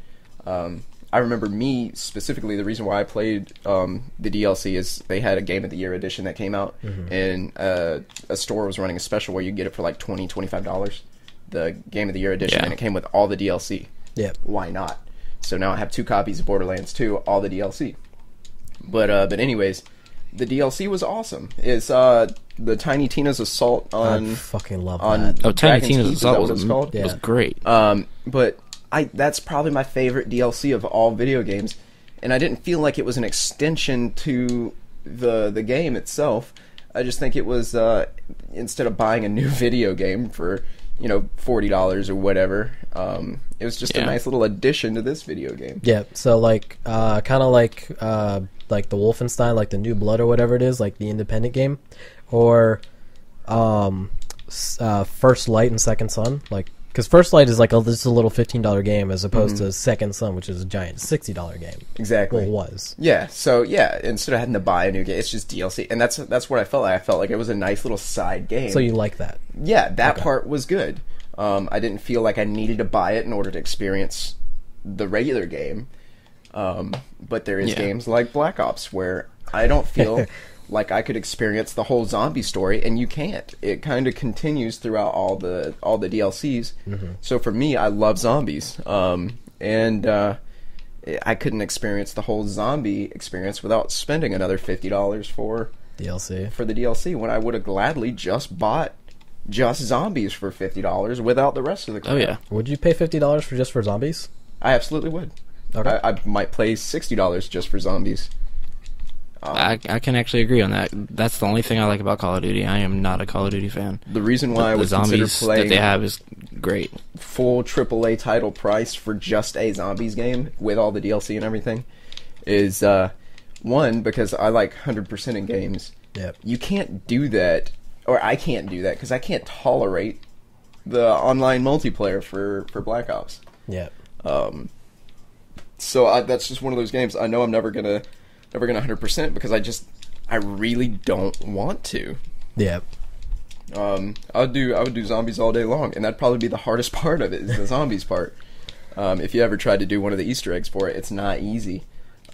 I remember me specifically, the reason why I played the DLC is they had a Game of the Year edition that came out, and a store was running a special where you get it for like $20, $25, the Game of the Year edition, and it came with all the DLC. Yeah. Why not? So now I have 2 copies of Borderlands 2, all the DLC. But anyways, the DLC was awesome. It's the Tiny Tina's Assault on... I fucking love that. Oh, Tiny Dragon's Tina's Keep, Assault was great. But that's probably my favorite DLC of all video games, and I didn't feel like it was an extension to the game itself. I just think it was instead of buying a new video game for $40 or whatever, it was just a nice little addition to this video game. Yeah, so like kind of like the Wolfenstein, like the New Blood or whatever it is, like the independent game, or First Light and Second Son, like. Because First Light is like just a little $15 game as opposed to Second Son, which is a giant $60 game. Exactly. Well, it was. Yeah, so instead of having to buy a new game, it's just DLC. And that's what I felt like. I felt like it was a nice little side game. So you like that? Yeah, that part was good. I didn't feel like I needed to buy it in order to experience the regular game. But there is games like Black Ops where I don't feel... like I could experience the whole zombie story, and you can't. It kind of continues throughout all the DLCs. So for me, I love zombies, and I couldn't experience the whole zombie experience without spending another $50 for DLC. for the DLC when I would have gladly just bought just zombies for $50 without the rest of the crap. Oh yeah. Would you pay $50 for zombies? I absolutely would. Okay. I might pay $60 just for zombies. I can actually agree on that. That's the only thing I like about Call of Duty. I am not a Call of Duty fan. The reason why I would the consider zombies playing that they have is great. full AAA title price for just a zombies game with all the DLC and everything is one, because I like 100% in games. Yep. You can't do that, or I can't do that because I can't tolerate the online multiplayer for Black Ops. Yeah. So that's just one of those games. I know I'm never gonna 100% because I really don't want to. Yeah. I would do zombies all day long, and that'd probably be the hardest part of it, is the zombies part. If you ever tried to do one of the Easter eggs for it, it's not easy.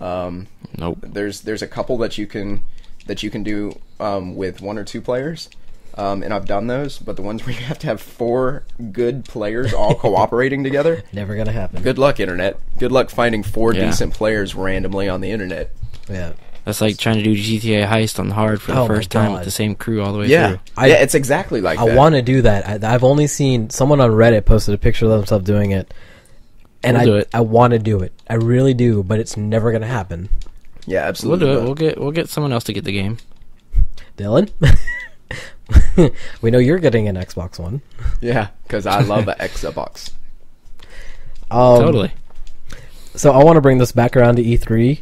Nope. There's a couple that you can do with 1 or 2 players, and I've done those. But the ones where you have to have 4 good players all cooperating together, Never gonna happen. good luck, internet. Good luck finding 4 decent players randomly on the internet. Yeah. That's like trying to do GTA Heist on hard for the Oh my first time God. with the same crew all the way Yeah, through. yeah, it's exactly like that. I want to do that. I've only seen someone on Reddit posted a picture of themselves doing it, and We'll do it. I want to do it. I really do, but it's never gonna happen. Yeah, We'll absolutely. do it. We'll get someone else to get the game. Dylan, we know you're getting an Xbox One. Yeah, because I love an Xbox. Totally. So I want to bring this back around to E3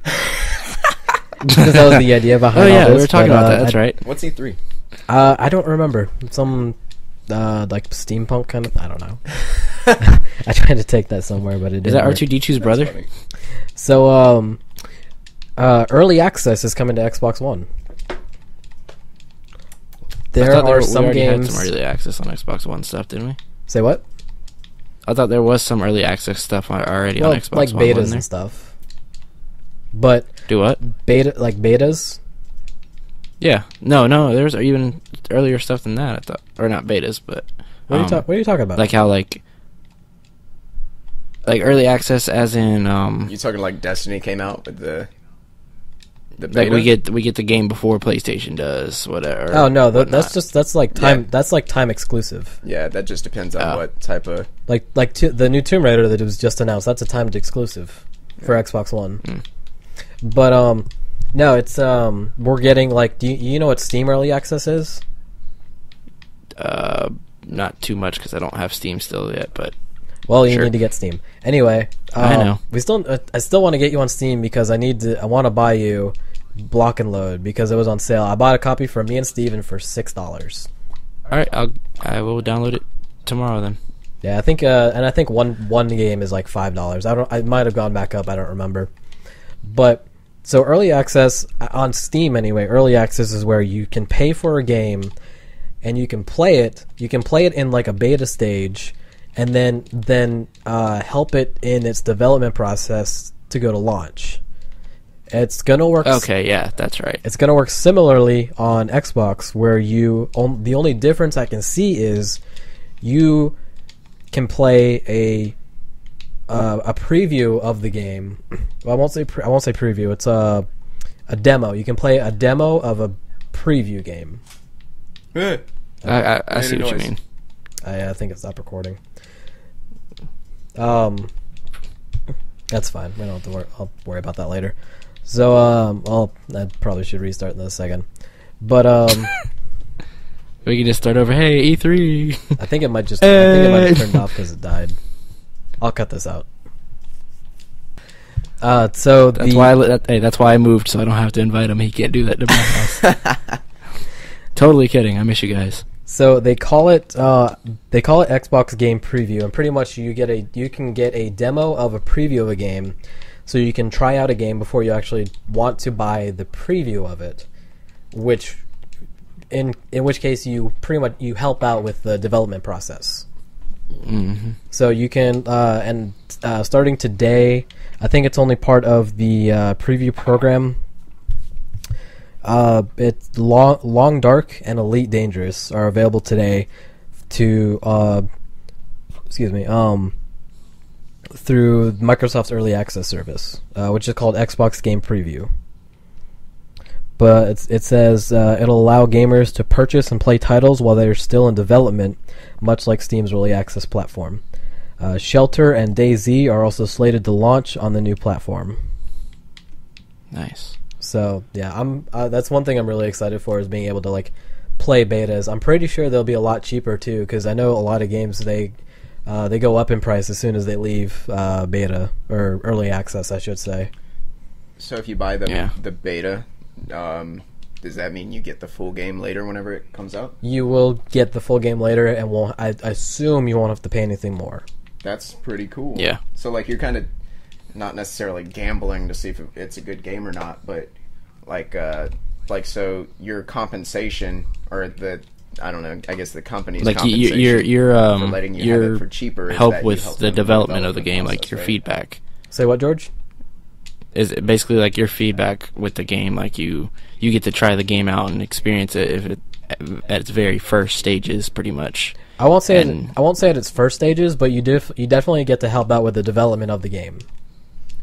because that was the idea behind. Oh yeah, all this, we were talking but, about that. That's right. What's E3? I don't remember. Some like steampunk kind of. I don't know. I tried to take that somewhere, but it didn't. Is that work. R2D2's brother? That's funny. So early access is coming to Xbox One. There are some we already games. had some early access on Xbox One stuff, didn't we? Say what? I thought there was some early access stuff already Well, on Xbox like One. betas wasn't there? and stuff. But Do what? betas. Yeah. No. There's even earlier stuff than that. I thought, or not betas, but What are you talking about? like how like early access, as in You talking like Destiny came out with the like beta? we get the game before PlayStation does whatever. Oh no, whatnot. that's like time. Yeah. That's like time exclusive. Yeah, that just depends on Oh. what type of. The new Tomb Raider that was just announced. That's a timed exclusive for Xbox One. But no, it's we're getting like. Do you know what Steam Early Access is? Not too much because I don't have Steam still yet, but Well, you Sure. need to get Steam anyway. I know. I still want to get you on Steam because I want to buy you Block and Load because it was on sale. I bought a copy for me and Steven for $6. all right, I will download it tomorrow then. Yeah, I think I think one game is like $5. I might have gone back up. I don't remember. But so early access on Steam anyway. Early access is where you can pay for a game and you can play it. You can play it in like a beta stage, and then help it in its development process to go to launch. It's gonna work. Okay, yeah, that's right. It's gonna work similarly on Xbox, where the only difference I can see is you can play a preview of the game. Well, I won't say preview. It's a demo. You can play a demo of a preview game. I see what you mean. I think it stopped recording. That's fine. We don't have to worry. I'll worry about that later. So, I probably should restart in a second. But We can just start over. Hey, E3. I think it might have turned off because it died. I'll cut this out. So That's why I moved, so I don't have to invite him. He can't do that to my house. Totally kidding. I miss you guys. So they call it Xbox Game Preview, and pretty much you can get a demo of a preview of a game, so you can try out a game before you actually want to buy the preview of it, which in which case you pretty much help out with the development process. Mm-hmm. So you can starting today, I think it's only part of the preview program. It's Long Dark and Elite Dangerous are available today to through Microsoft's early access service, which is called Xbox Game Preview. But it says it'll allow gamers to purchase and play titles while they're still in development, much like Steam's early access platform. Shelter and DayZ are also slated to launch on the new platform. Nice. So yeah, that's one thing I'm really excited for, is being able to like play betas. I'm pretty sure they'll be a lot cheaper too, because I know a lot of games they go up in price as soon as they leave beta or early access, I should say. So if you buy the beta, does that mean you get the full game later whenever it comes out? You will get the full game later, and I assume you won't have to pay anything more. That's pretty cool. Yeah. So like you're kind of not necessarily gambling to see if it's a good game or not, but so your compensation, or I don't know, I guess the company's like compensation your for letting you have it for cheaper is help that you with help the them development of the process, game, like your right? feedback. Say what, George? Is it basically like your feedback with the game, like you get to try the game out and experience it at its very first stages, pretty much. I won't say at its first stages, but you definitely get to help out with the development of the game.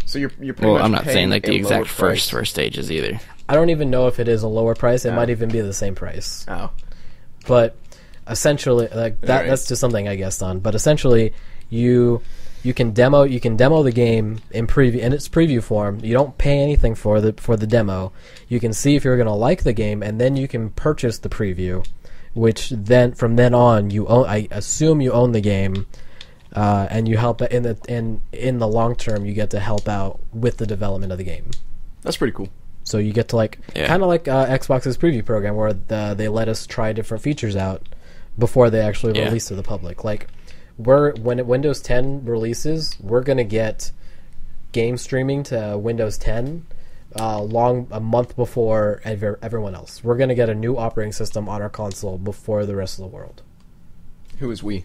So you're pretty much I'm not saying like the paying a exact lower price. first stages either. I don't even know if it is a lower price. It Oh. might even be the same price. Oh, But essentially, like that, Right. that's just something I guessed on. But essentially, you can demo the game in its preview form. You don't pay anything for the demo. You can see if you're going to like the game, and then you can purchase the preview, which then from then on you own. I assume you own the game, and you help in the long term. You get to help out with the development of the game. that's pretty cool. So you get to kind of like Xbox's preview program, where they let us try different features out before they actually release to the public. Like when Windows 10 releases, we're gonna get game streaming to Windows 10 a month before everyone else. We're gonna get a new operating system on our console before the rest of the world. Who is we?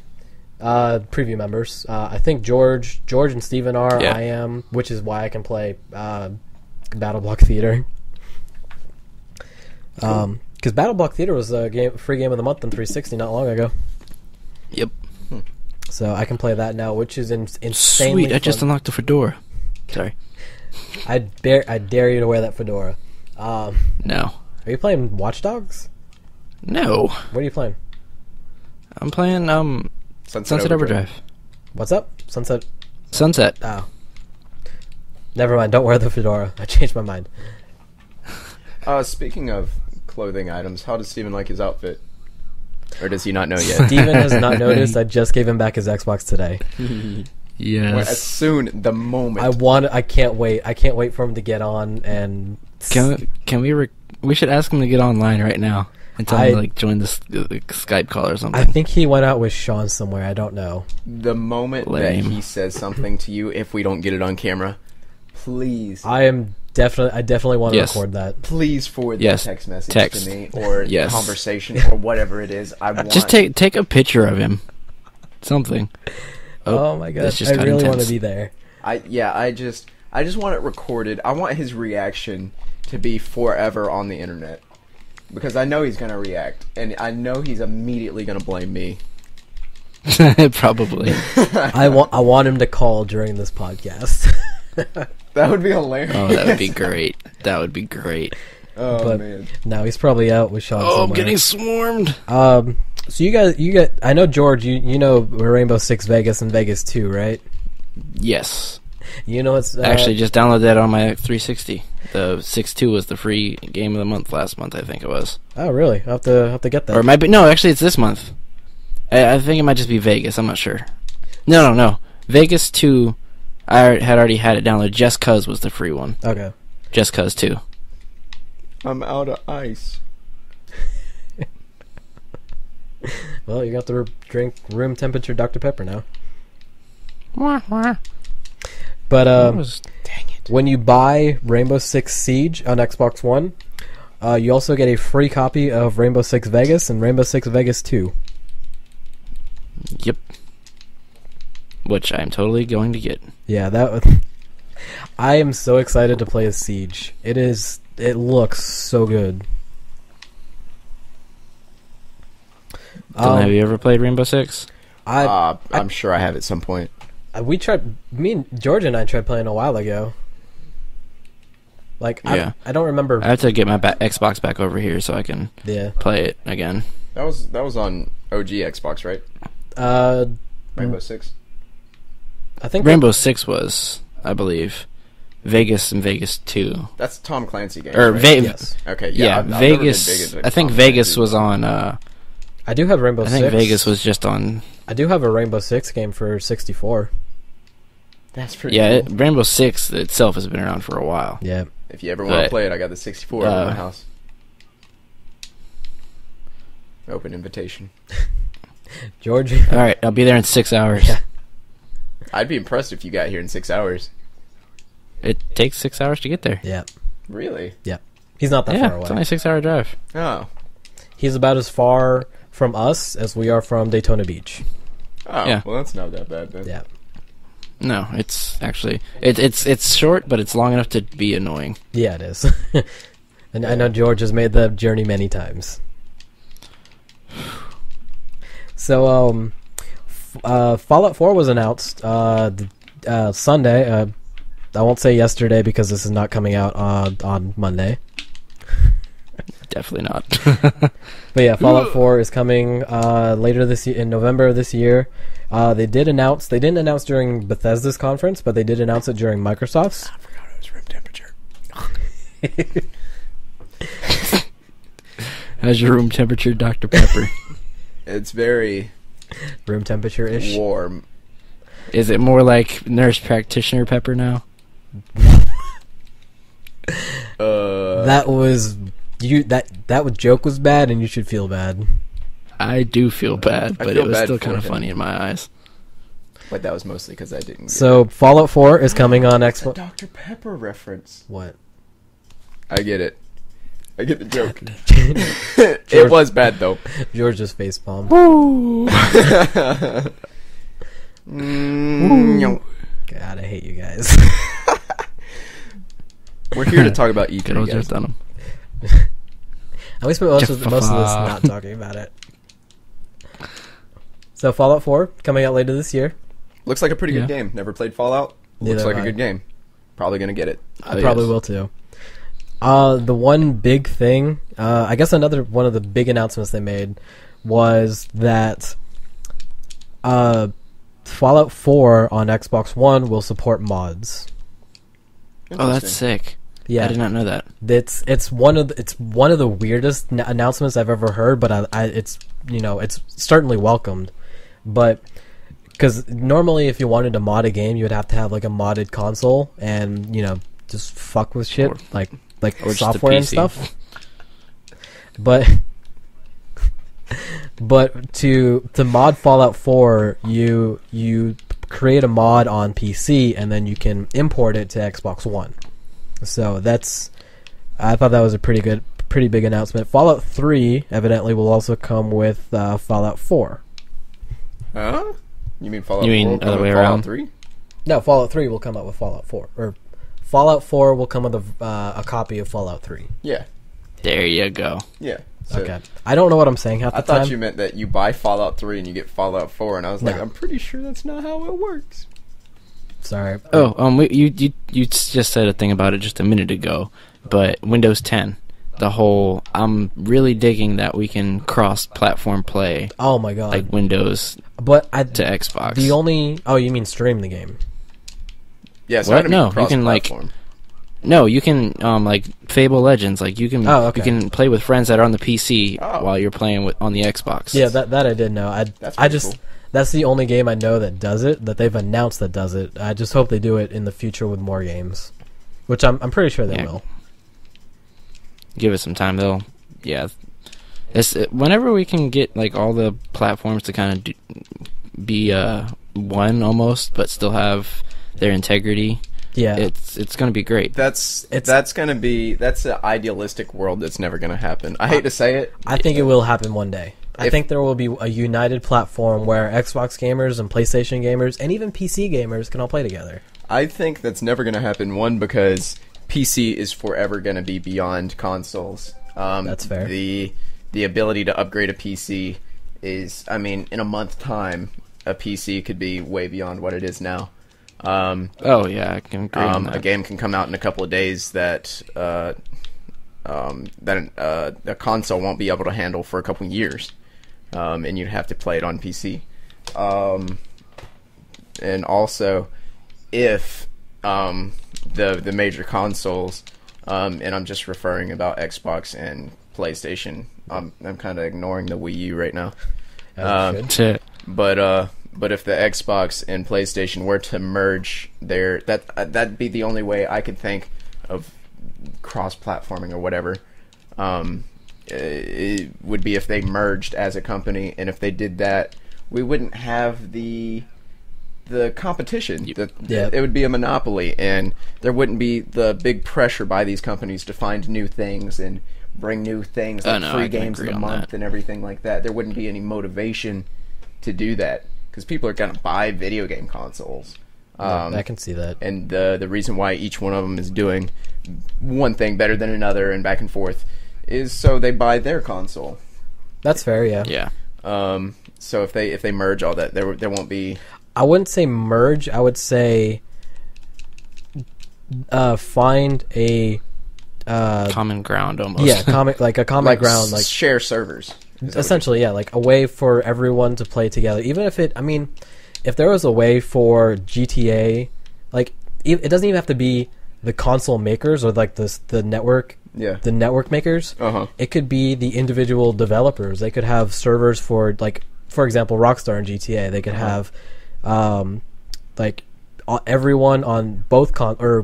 Preview members. I think George and Steven are. Yeah. I am, which is why I can play Battle Block Theater. Because Battle Block Theater was a free game of the month on 360 not long ago. Yep. So I can play that now, which is insanely Sweet, I just fun. unlocked the fedora. Sorry. I dare you to wear that fedora. No. Are you playing Watch Dogs? No. What are you playing? I'm playing Sunset Overdrive. What's up? Sunset. Sunset. Never mind. Don't wear the fedora. I changed my mind. Speaking of clothing items, how does Steven like his outfit? Or does he not know yet? Steven has not noticed. I just gave him back his Xbox today. Yes. Well, as soon the moment. I can't wait. I can't wait for him to get on and. Can we should ask him to get online right now and tell him to join the Skype call or something. I think he went out with Sean somewhere. I don't know. The moment Lame. that he says something to you, if we don't get it on camera, please. I definitely want to record that. Please forward Yes. that text message Text. to me, or Yes. conversation, or whatever it is. I want. Just take a picture of him. Something. Oh my that's gosh, just I kinda really want intense. to be there. I just want it recorded. I want his reaction to be forever on the internet, because I know he's gonna react, and I know he's immediately gonna blame me. Probably. I want him to call during this podcast. That would be hilarious. Oh, that would be great. That would be great. Oh But man. no, he's probably out with Sean Oh, I'm somewhere. getting swarmed. So you got. I know George. You know Rainbow Six Vegas and Vegas 2, right? Yes. You know it's Actually, just downloaded that on my 360. The 6.2 was the free game of the month last month, I think it was. Oh really? I have to get that. Or it might be... No, actually, it's this month. I think it might just be Vegas. I'm not sure. No. Vegas 2, I had already had it downloaded. Just Cuz was the free one. Okay. Just Cuz 2. I'm out of ice. Well, you got to drink room temperature Dr. Pepper now. But Dang it. when you buy Rainbow Six Siege on Xbox One, you also get a free copy of Rainbow Six Vegas and Rainbow Six Vegas 2. Yep. Which I'm totally going to get. Yeah, I am so excited to play as Siege. It looks so good. Dylan, have you ever played Rainbow Six? I'm sure I have at some point. Me and George and I tried playing a while ago. Like, Yeah. I don't remember. I have to get my Xbox back over here so I can play it again. That was on OG Xbox, right? Rainbow Six. I think Rainbow Six was, I believe, Vegas and Vegas 2. That's Tom Clancy game. Or right? Yes. Okay, yeah, I've never Vegas. been big into I think Tom Vegas Clancy. was on. I do have Rainbow I Six. think Vegas was just on. I do have a Rainbow Six game for 64. That's pretty. Yeah, cool. Rainbow Six itself has been around for a while. Yeah. If you ever want to But, play it, I got the 64 in my house. Open invitation. George. All right, I'll be there in 6 hours. Yeah. I'd be impressed if you got here in 6 hours. It takes 6 hours to get there. Yeah. Really? Yeah. He's not that far Yeah, away. it's only a 6 hour drive. Oh. He's about as far from us as we are from Daytona Beach. Oh. Yeah. Well, that's not that bad then. Yeah. No, it's actually it's short, but it's long enough to be annoying. Yeah, it is. And I know George has made the journey many times. So, Fallout 4 was announced Sunday. I won't say yesterday because this is not coming out on Monday. Definitely not. But yeah, Fallout 4 is coming later this year, in November of this year. They didn't announce during Bethesda's conference, but they did announce it during Microsoft's. I forgot it was room temperature. How's your room temperature, Dr. Pepper? It's very Room temperature-ish. warm. Is it more like nurse practitioner pepper now? That was that joke was bad, and you should feel bad. I do feel bad, I but feel it was bad still for kind of him. funny in my eyes. But that was mostly because I didn't. So Fallout 4 is coming on It's a Xbox. Dr. Pepper reference. What? I get it. I get the joke. George- It was bad though. George's facepalm. God, I hate you guys. We're here to talk about Good E3, old guys. Jeff Dunham. And we spent most of this not talking about it. So Fallout 4 coming out later this year. Looks like a pretty Yeah. good game. Never played Fallout. Neither Looks like have a I. good game. Probably gonna get it. I probably will too. The one big thing, I guess another one of the big announcements they made was that Fallout 4 on Xbox One will support mods. Oh, that's sick. Yeah, I did not know that. It's one of the weirdest announcements I've ever heard, but it's certainly welcomed. But because normally if you wanted to mod a game, you would have to have like a modded console and just fuck with shit Or like just a software and PC. stuff. But to mod Fallout 4, you create a mod on PC and then you can import it to Xbox One. So I thought that was a pretty big announcement. Fallout 3 evidently will also come with Fallout 4. Huh? You mean Fallout You mean 4 will come other with way Fallout around? 3? No, Fallout 3 will come out with Fallout 4, or Fallout 4 will come with a copy of Fallout 3. Yeah. There you go. Yeah. So Okay, I don't know what I'm saying half the I time. thought you meant that you buy Fallout 3 and you get Fallout 4, and I was like, No. I'm pretty sure that's not how it works. Sorry. Oh, you just said a thing about it just a minute ago, but Windows 10, I'm really digging that we can cross-platform play Oh my god. like Windows But to Xbox. you mean stream the game? Yeah, so What? it's gonna be No, you can, like, cross-platform. No, you can like Fable Legends, like you can okay. you can play with friends that are on the PC Oh. while you're playing on the Xbox. Yeah, that I did know. That's I pretty just cool. that's the only game I know that does it, that they've announced that does it. I just hope they do it in the future with more games, which I'm pretty sure they Yeah. will. Give it some time, though. Yeah, whenever we can get like all the platforms to kind of be one almost, but still have their integrity. Yeah, It's going to be great. That's an idealistic world that's never gonna happen. I hate to say it. I think it will happen one day. I If- think there will be a united platform where Xbox gamers and PlayStation gamers and even PC gamers can all play together. I think that's never gonna happen. One, because PC is forever gonna be beyond consoles. That's fair. The ability to upgrade a PC is, in a month time, a PC could be way beyond what it is now. Oh yeah, I can agree on that. A game can come out in a couple of days that a console won't be able to handle for a couple of years, and you'd have to play it on PC. And also, if the major consoles, and I'm just referring about Xbox and PlayStation. I'm kind of ignoring the Wii U right now. But if the Xbox and PlayStation were to merge that'd be the only way I could think of cross-platforming or whatever. It would be if they merged as a company, and if they did that, we wouldn't have the competition. It would be a monopoly, and there wouldn't be the big pressure by these companies to find new things and bring new things like free games of the month and everything like that. There wouldn't be any motivation to do that because people are going to buy video game consoles. I can see that. And the reason why each one of them is doing one thing better than another and back and forth is so they buy their console. That's fair, yeah. Yeah. So if they merge all that, there won't be. I wouldn't say merge. I would say find a common ground almost. Yeah, common ground, like share servers. Essentially, yeah, like a way for everyone to play together. Even if if there was a way for GTA, like it doesn't even have to be the console makers or like the network. Yeah. The network makers. It could be the individual developers. They could have servers for, like, for example, Rockstar and GTA. They could have like everyone on both I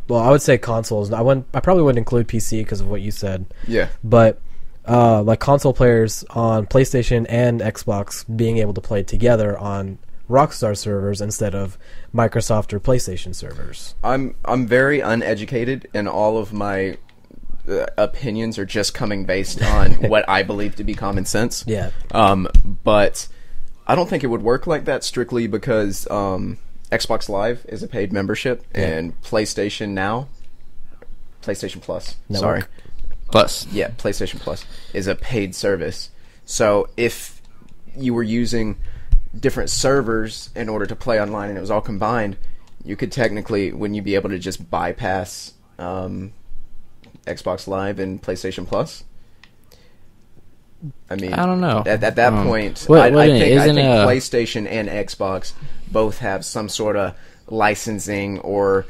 would say consoles. I probably wouldn't include PC because of what you said. Yeah. But like console players on PlayStation and Xbox being able to play together on Rockstar servers instead of Microsoft or PlayStation servers. I'm very uneducated, and all of my opinions are just coming based on what I believe to be common sense. Yeah. But I don't think it would work like that strictly because Xbox Live is a paid membership, and PlayStation Plus. Network. Sorry. Plus. Yeah, PlayStation Plus is a paid service. So if you were using different servers in order to play online and it was all combined, you could technically, wouldn't you be able to just bypass Xbox Live and PlayStation Plus? I mean, I don't know. At that point, I think PlayStation and Xbox both have some sort of licensing or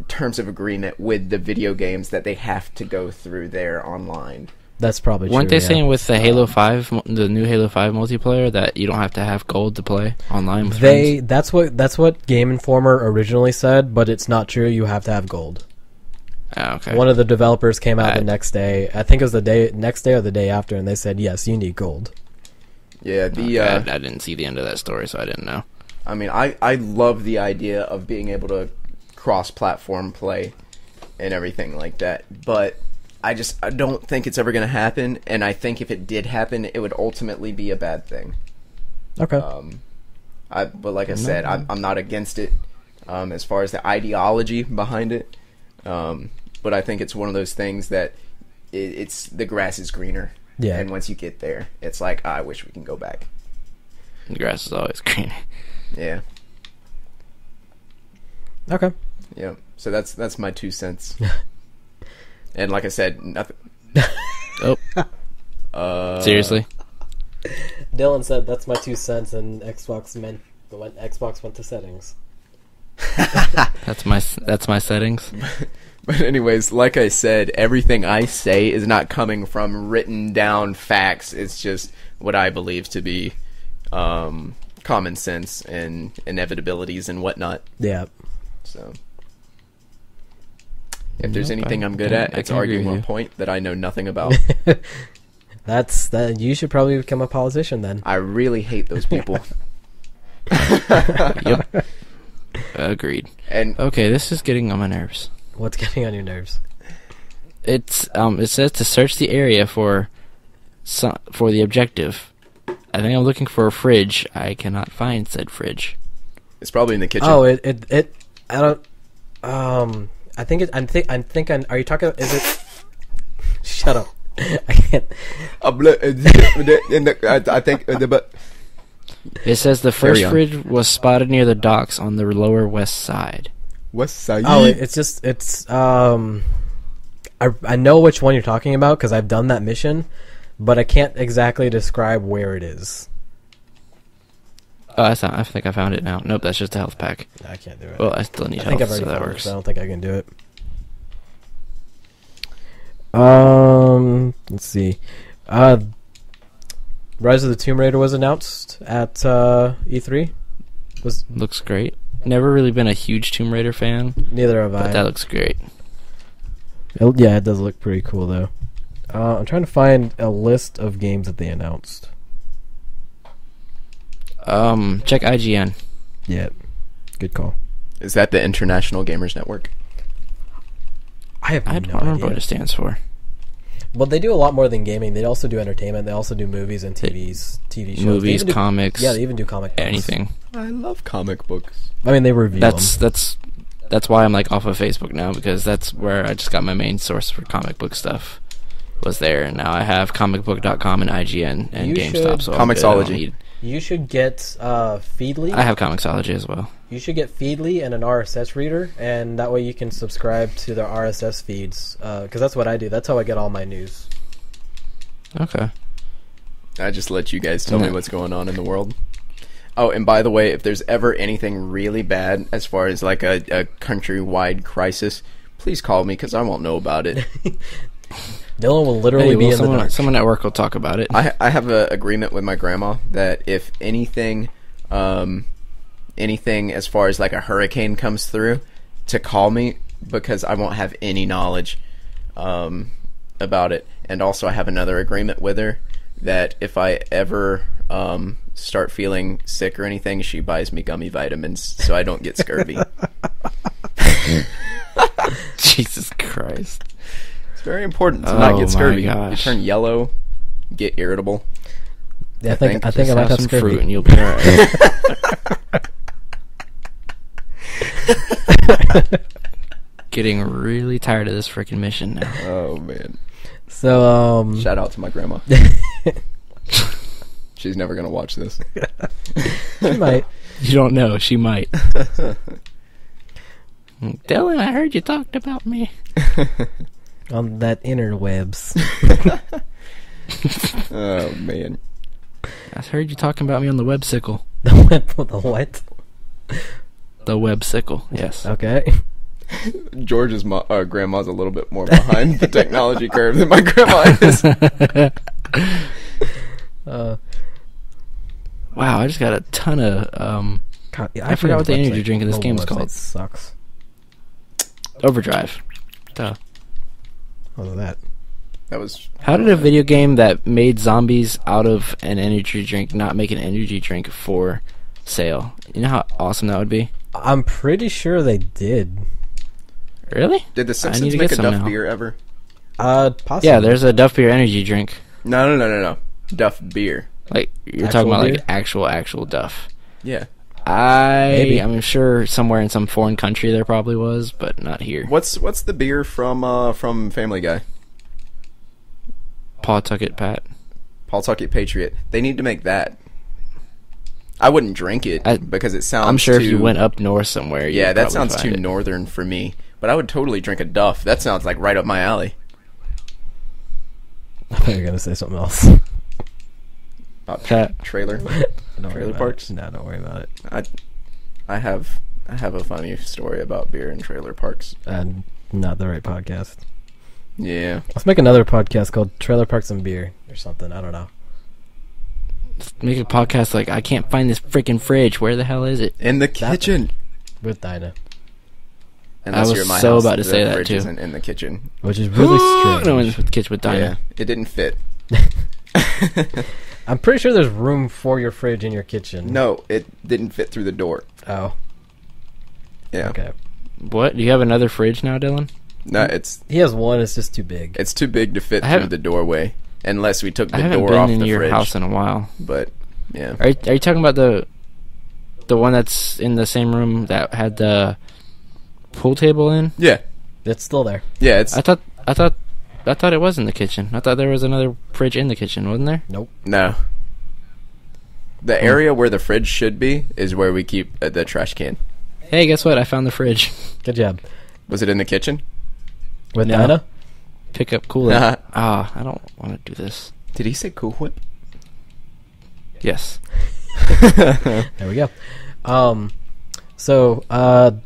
terms of agreement with the video games that they have to go through there online. That's probably true. Weren't they saying with the Halo 5, the new Halo 5 multiplayer, that you don't have to have gold to play online with friends? That's what Game Informer originally said, but it's not true. You have to have gold. Okay. One of the developers came out the next day. I think it was the next day or the day after, and they said, yes, you need gold. Yeah, I didn't see the end of that story, so I didn't know. I mean, I love the idea of being able to cross-platform play and everything like that, but I don't think it's ever going to happen, and I think if it did happen, it would ultimately be a bad thing. Okay. But like I said, I'm not against it as far as the ideology behind it, but I think it's one of those things that it's the grass is greener. Yeah. And once you get there, it's like, I wish we can go back. The grass is always greener. Yeah. Okay. Yeah. So that's my 2 cents. And like I said, nothing. Seriously? Dylan said that's my 2 cents, and Xbox went to settings. That's my settings. But anyways, like I said, everything I say is not coming from written down facts. It's just what I believe to be common sense and inevitabilities and whatnot. Yeah. So if there's anything I'm good at, it's arguing one point that I know nothing about. You should probably become a politician then. I really hate those people. Yep. Agreed. And okay, this is getting on my nerves. What's getting on your nerves? It says to search the area for the objective. I think I'm looking for a fridge. I cannot find said fridge. It's probably in the kitchen. Oh, I don't. I think. Are you talking? Is it? Shut up. I can't. I think. It says the first Carry on. fridge was spotted near the docks on the lower west side. West Side. Oh, I know which one you're talking about because I've done that mission, but I can't exactly describe where it is. Oh, I think I found it now. Nope, that's just a health pack. No, I can't do it. Well, I still need I think health, I've already so that found it, works. so I don't think I can do it. Let's see. Rise of the Tomb Raider was announced at E3. Looks great. Never really been a huge Tomb Raider fan, Neither have but I. that looks great. Yeah, it does look pretty cool though. I'm trying to find a list of games that they announced. Check IGN. Yeah, good call. Is that the International Gamers Network? I I don't remember what it stands for. Well, they do a lot more than gaming. They also do entertainment. They also do movies and TV shows. They Movies, even do- comics. Yeah, they even do comic books. Anything. I love comic books. I mean, they review That's them. that's why I'm like off of Facebook now, because that's where I just got my main source for comic book stuff. Was there, and now I have comicbook.com and IGN and You GameStop. should- So I'm good. I don't Comixology. need- You should get Feedly. I have Comixology as well. You should get Feedly and an RSS reader, and that way you can subscribe to their RSS feeds. Because that's what I do. That's how I get all my news. Okay. I just let you guys tell me Yeah. what's going on in the world. Oh, and by the way, if there's ever anything really bad as far as like a countrywide crisis, please call me because I won't know about it. Dylan will literally Hey, be well, in the dark. someone at work will talk about it. I have an agreement with my grandma that if anything as far as like a hurricane comes through, to call me because I won't have any knowledge about it. And also I have another agreement with her that if I ever start feeling sick or anything, she buys me gummy vitamins so I don't get scurvy. Jesus Christ. It's very important to not Oh get my scurvy. You gosh. turn yellow, get irritable. Yeah, I think I Just might have some fruit scurvy. and you'll be alright. Getting really tired of this freaking mission now. Oh man. So, Shout out to my grandma. She's never gonna watch this. she might. You don't know. She might. Dylan, I heard you talked about me. On that interwebs. Oh man. I heard you talking about me on the websicle. The what? The websicle, yes. Okay. George's grandma's a little bit more behind the technology curve than my grandma is. Wow, I just got a ton of God, I forgot what the energy drink in this mobile game is website called. Sucks. Overdrive. Duh. What was that? That was How did a video game that made zombies out of an energy drink not make an energy drink for sale? You know how awesome that would be? I'm pretty sure they did. Really? Did the I need Simpsons to make get a some Duff now. beer ever? Possibly. Yeah, there's a Duff Beer energy drink. No. Duff beer. Like, you're Actual talking about beer? like actual Duff. Yeah. Maybe. I'm sure somewhere in some foreign country there probably was, but not here. What's the beer from Family Guy? Pawtucket Pat. Pawtucket Patriot. They need to make that. I wouldn't drink it because it sounds. I'm sure too, if you went up north somewhere, Yeah, you'd that probably sounds find too it. northern for me. But I would totally drink a Duff. That sounds like right up my alley. I thought you were gonna say something else. Trailer. Don't worry Trailer about parks? it. No, don't worry about it. I have a funny story about beer and trailer parks. Not the right podcast. Yeah. Let's make another podcast called Trailer Parks and Beer or something. I don't know. Make a podcast like, I can't find this freaking fridge. Where the hell is it? In the kitchen. With Dinah. Unless I was you're at my so house, about to the say that, fridge too. Isn't in the kitchen. Which is really strange. No one's with kids with Yeah, Dinah. it didn't fit. I'm pretty sure there's room for your fridge in your kitchen. No, it didn't fit through the door. Oh. Yeah. Okay. What? Do you have another fridge now, Dylan? No, it's He has one. It's just too big. too big to fit I through haven't- the doorway unless we took I the haven't door been off in the your fridge. house in a while. But yeah. Are you talking about the one that's in the same room that had the pool table in? Yeah. It's still there. Yeah, it's I thought it was in the kitchen. I thought there was another fridge in the kitchen, wasn't there? Nope. no. The area where the fridge should be is where we keep the trash can. Hey, guess what? I found the fridge. Good job. Was it in the kitchen? With No. Dinah? Pick up Kool-Aid. I don't want to do this. Did he say Cool Whip? Yes. There we go.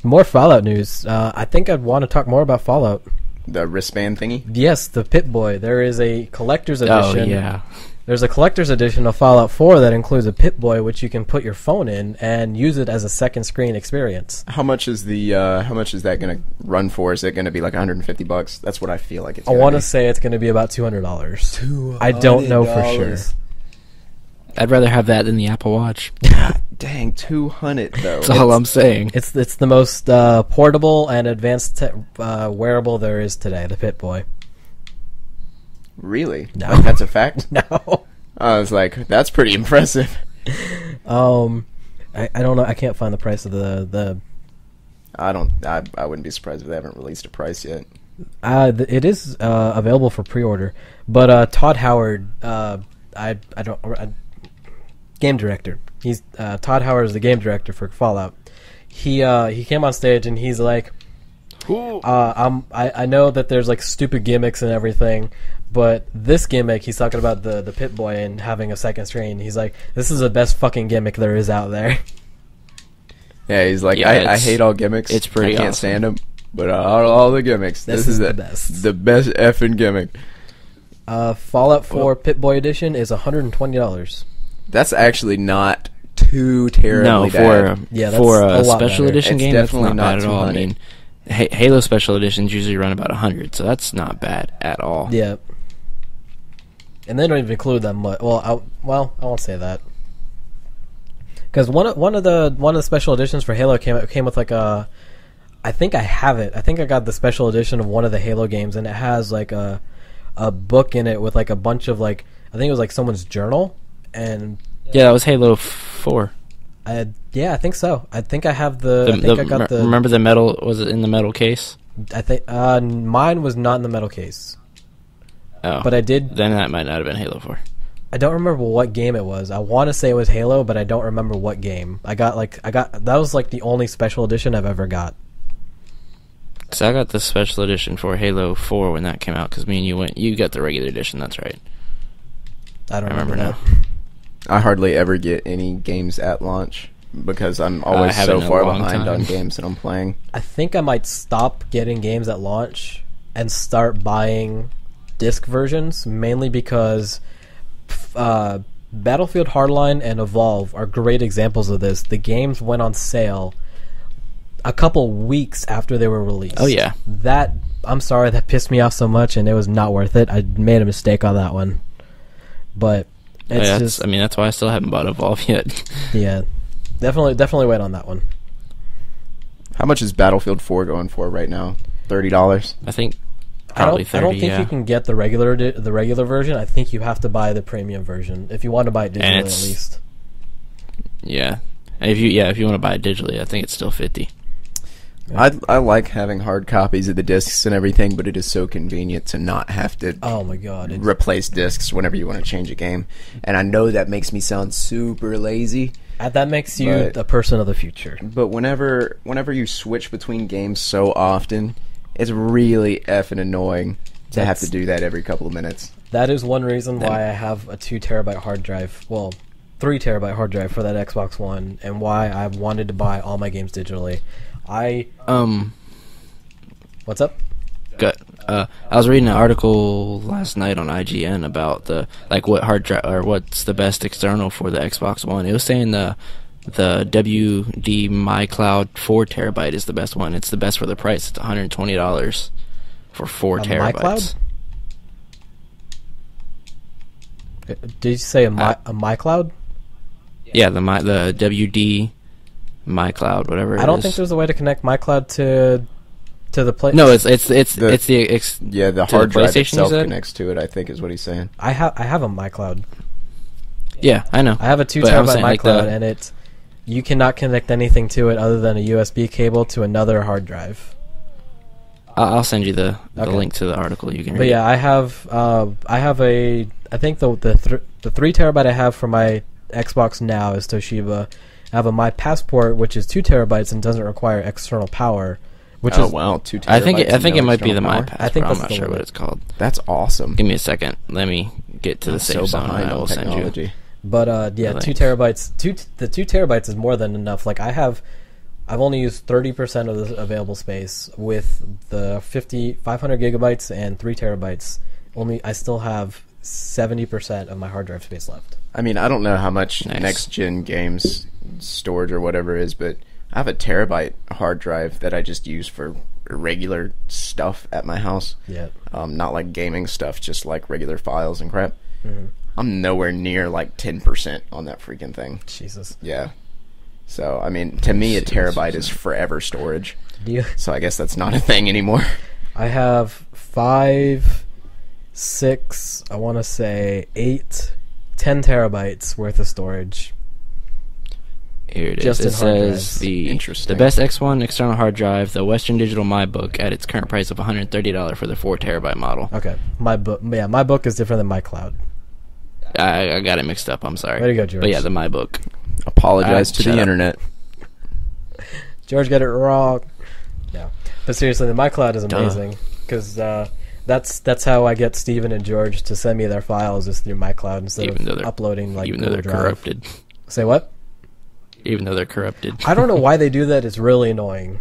More Fallout news. I think I'd want to talk more about Fallout. The wristband thingy? Yes, the Pip-Boy. There is a collector's edition. Oh, yeah. There's a collector's edition of Fallout 4 that includes a Pip-Boy, which you can put your phone in and use it as a second screen experience. How much is that going to run for? Is it going to be like $150? That's what I feel like it's I want to say it's going to be about $200. I don't know for sure. I'd rather have that than the Apple Watch. God dang, 200 though. That's all I'm saying. It's the most portable and advanced wearable there is today, the Pip-Boy. Really? No. Like, that's a fact? No. I was like, that's pretty impressive. I don't know. I can't find the price of the. I wouldn't be surprised if they haven't released a price yet. It is available for pre-order, but Todd Howard, game director. He's Todd Howard is the game director for Fallout. He came on stage and he's like, I know that there's like stupid gimmicks and everything, but this gimmick, he's talking about the Pip-Boy and having a second screen. He's like, this is the best fucking gimmick there is out there. Yeah, he's like, I hate all gimmicks. It's pretty I can't awesome. stand them, but all the gimmicks. This is the best. The best effing gimmick. Fallout 4 Pip-Boy edition is $120. That's actually not too terribly bad. For a lot special better. edition It's game, that's definitely not bad not at all. I 200. mean, Halo special editions usually run about 100, so that's not bad at all. Yeah. And they don't even include that much. Well, I won't say that. Because one of the special editions for Halo came with like a. I think I have it. I think I got the special edition of one of the Halo games, and it has like a book in it with like a bunch of like, I think it was like someone's journal, and Yeah, that was Halo 4. yeah, I think so. I think I have I got the. Remember the metal? Was it in the metal case? I think mine was not in the metal case. Oh, But I did. Then that might not have been Halo 4. I don't remember what game it was. I want to say it was Halo, but I don't remember what game. I got that was like the only special edition I've ever got. So I got the special edition for Halo 4 when that came out. Because me and you got the regular edition. That's right. I don't remember remember now. I hardly ever get any games at launch because I'm always haven't so in a far long behind time. on games that I'm playing. I think I might stop getting games at launch and start buying disc versions, mainly because Battlefield Hardline and Evolve are great examples of this. The games went on sale a couple weeks after they were released. Oh, yeah. I'm sorry, that pissed me off so much, and it was not worth it. I made a mistake on that one. But it's that's why I still haven't bought Evolve yet. Yeah, definitely wait on that one. How much is Battlefield 4 going for right now? $30? I think probably 30. I don't think you can get the regular version. I think you have to buy the premium version if you want to buy it digitally, at least. Yeah, and if you want to buy it digitally, I think it's still 50. I like having hard copies of the discs and everything, but it is so convenient to not have to Oh my god, replace discs whenever you want to change a game. And I know that makes me sound super lazy. that makes you a person of the future. But whenever you switch between games so often, it's really effing annoying to have to do that every couple of minutes. That is one reason why I have a 2 terabyte hard drive. Well, 3 terabyte hard drive for that Xbox One, and why I wanted to buy all my games digitally. What's up? Good. I was reading an article last night on IGN about what hard drive or what's the best external for the Xbox One. It was saying the WD MyCloud 4 terabyte is the best one. It's the best for the price. It's $120 for 4 terabytes. MyCloud? Did you say a MyCloud? Yeah, the WD MyCloud, whatever. I don't think there's a way to connect MyCloud to the play. No, it's the hard drive PlayStation itself connects to it, I think is what he's saying. I have a MyCloud. Yeah, I know. I have a 2 But I'm terabyte saying, MyCloud, and you cannot connect anything to it other than a USB cable to another hard drive. I'll send you the Okay. link to the article. You can read. But yeah, I think the 3 terabyte I have for my Xbox Now is Toshiba. I have a My Passport, which is 2 terabytes and doesn't require external power. Which is wow, 2 terabytes. I think it might be the My My Passport. I think I'm that's not the sure limit. what it's called. That's awesome. Give me a second. Let me get to the safe zone, and I will send you. But yeah, 2 terabytes. The 2 terabytes is more than enough. Like I've only used 30% of the available space with the 500 gigabytes and 3 terabytes. I still have 70% of my hard drive space left. I mean, I don't know how much next-gen games storage or whatever is, but I have a terabyte hard drive that I just use for regular stuff at my house. Yeah. Not like gaming stuff, just like regular files and crap. Mm-hmm. I'm nowhere near like 10% on that freaking thing. Jesus. Yeah. So, I mean, to me, a terabyte is forever storage. So I guess that's not a thing anymore. I have 5, 6, I want to say 8, 10 terabytes worth of storage. Here it is. Just It in hard says drives. the Interesting. best X1 external hard drive, the Western Digital MyBook, at its current price of $130 for the 4 terabyte model. Okay. My book is different than my cloud. I got it mixed up. I'm sorry. Way to go, George. But yeah, the MyBook. Apologize to shut the up. internet. George got it wrong. No. But seriously, the my cloud is amazing because that's how I get Steven and George to send me their files is through my cloud instead Even though of they're- uploading like Even though Google they're Drive. corrupted. Say what? Even though they're corrupted. I don't know why they do that. It's really annoying.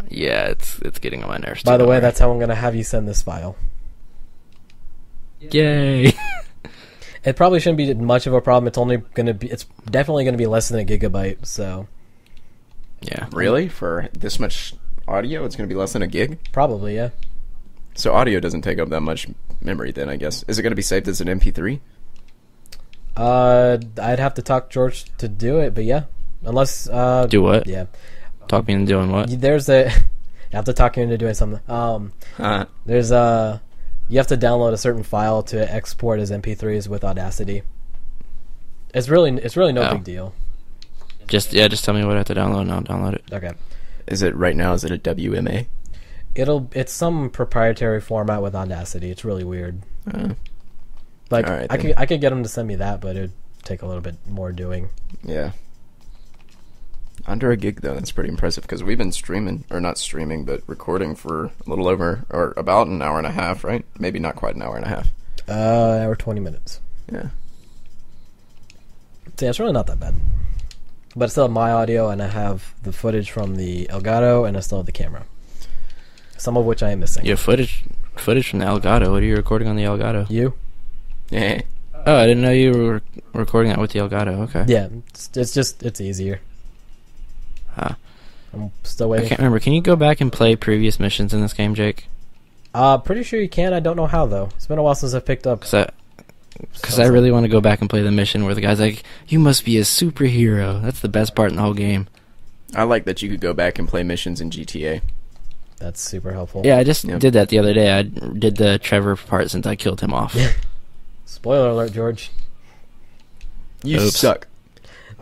Yeah, it's getting on my nerves. By too, the way, don't that's how I'm going to have you send this file. worry. Yay! It probably shouldn't be much of a problem. It's definitely going to be less than a gigabyte. So Yeah. Really? For this much audio, it's going to be less than a gig? probably, yeah. So audio doesn't take up that much memory then, I guess. Is it going to be saved as an MP3? I'd have to talk George to do it, but yeah, unless Do what? yeah, Talk me into doing what? there's a you have to talk you into doing something. There's you have to download a certain file to export as MP3s with Audacity. It's really no Oh. big deal. Just tell me what I have to download and I'll download it. Okay, Is it right now? Is it a WMA? it's some proprietary format with Audacity. It's really weird. Like all right, I could get them to send me that, but it'd take a little bit more doing. Yeah. Under a gig, though, that's pretty impressive because we've been streaming, or not streaming, but recording for a little over, or about an hour and a half, right? Maybe not quite an hour and a half. Hour 20 minutes. Yeah. So yeah, it's really not that bad. But I still have my audio, and I have the footage from the Elgato, and I still have the camera. Some of which I am missing. You have footage from the Elgato. What are you recording on the Elgato? You? Yeah. Oh, I didn't know you were recording that with the Elgato. Okay. Yeah, it's easier. Huh. I'm still I waiting. can't remember. Can you go back and play previous missions in this game, Jake? Pretty sure you can. I don't know how though. It's been a while since I picked up. Because I really want to go back and play the mission where the guy's like, "You must be a superhero." That's the best part in the whole game. I like that you could go back and play missions in GTA. That's super helpful. Yeah, I just Yep. did that the other day. I did the Trevor part since I killed him off. Spoiler alert, George. You Oops. suck.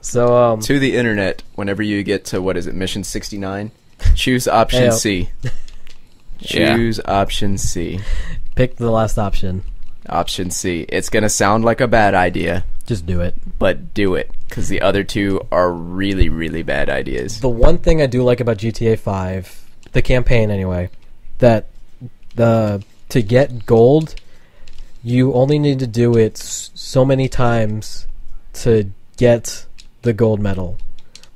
So To the internet, whenever you get to, what is it, mission 69, choose option Ayo. C. Yeah. Choose option C. pick the last option. Option C. It's going to sound like a bad idea, Just do it. but do it, because the other two are really, really bad ideas. The one thing I do like about GTA 5, the campaign anyway, that to get gold, you only need to do it so many times to get the gold medal.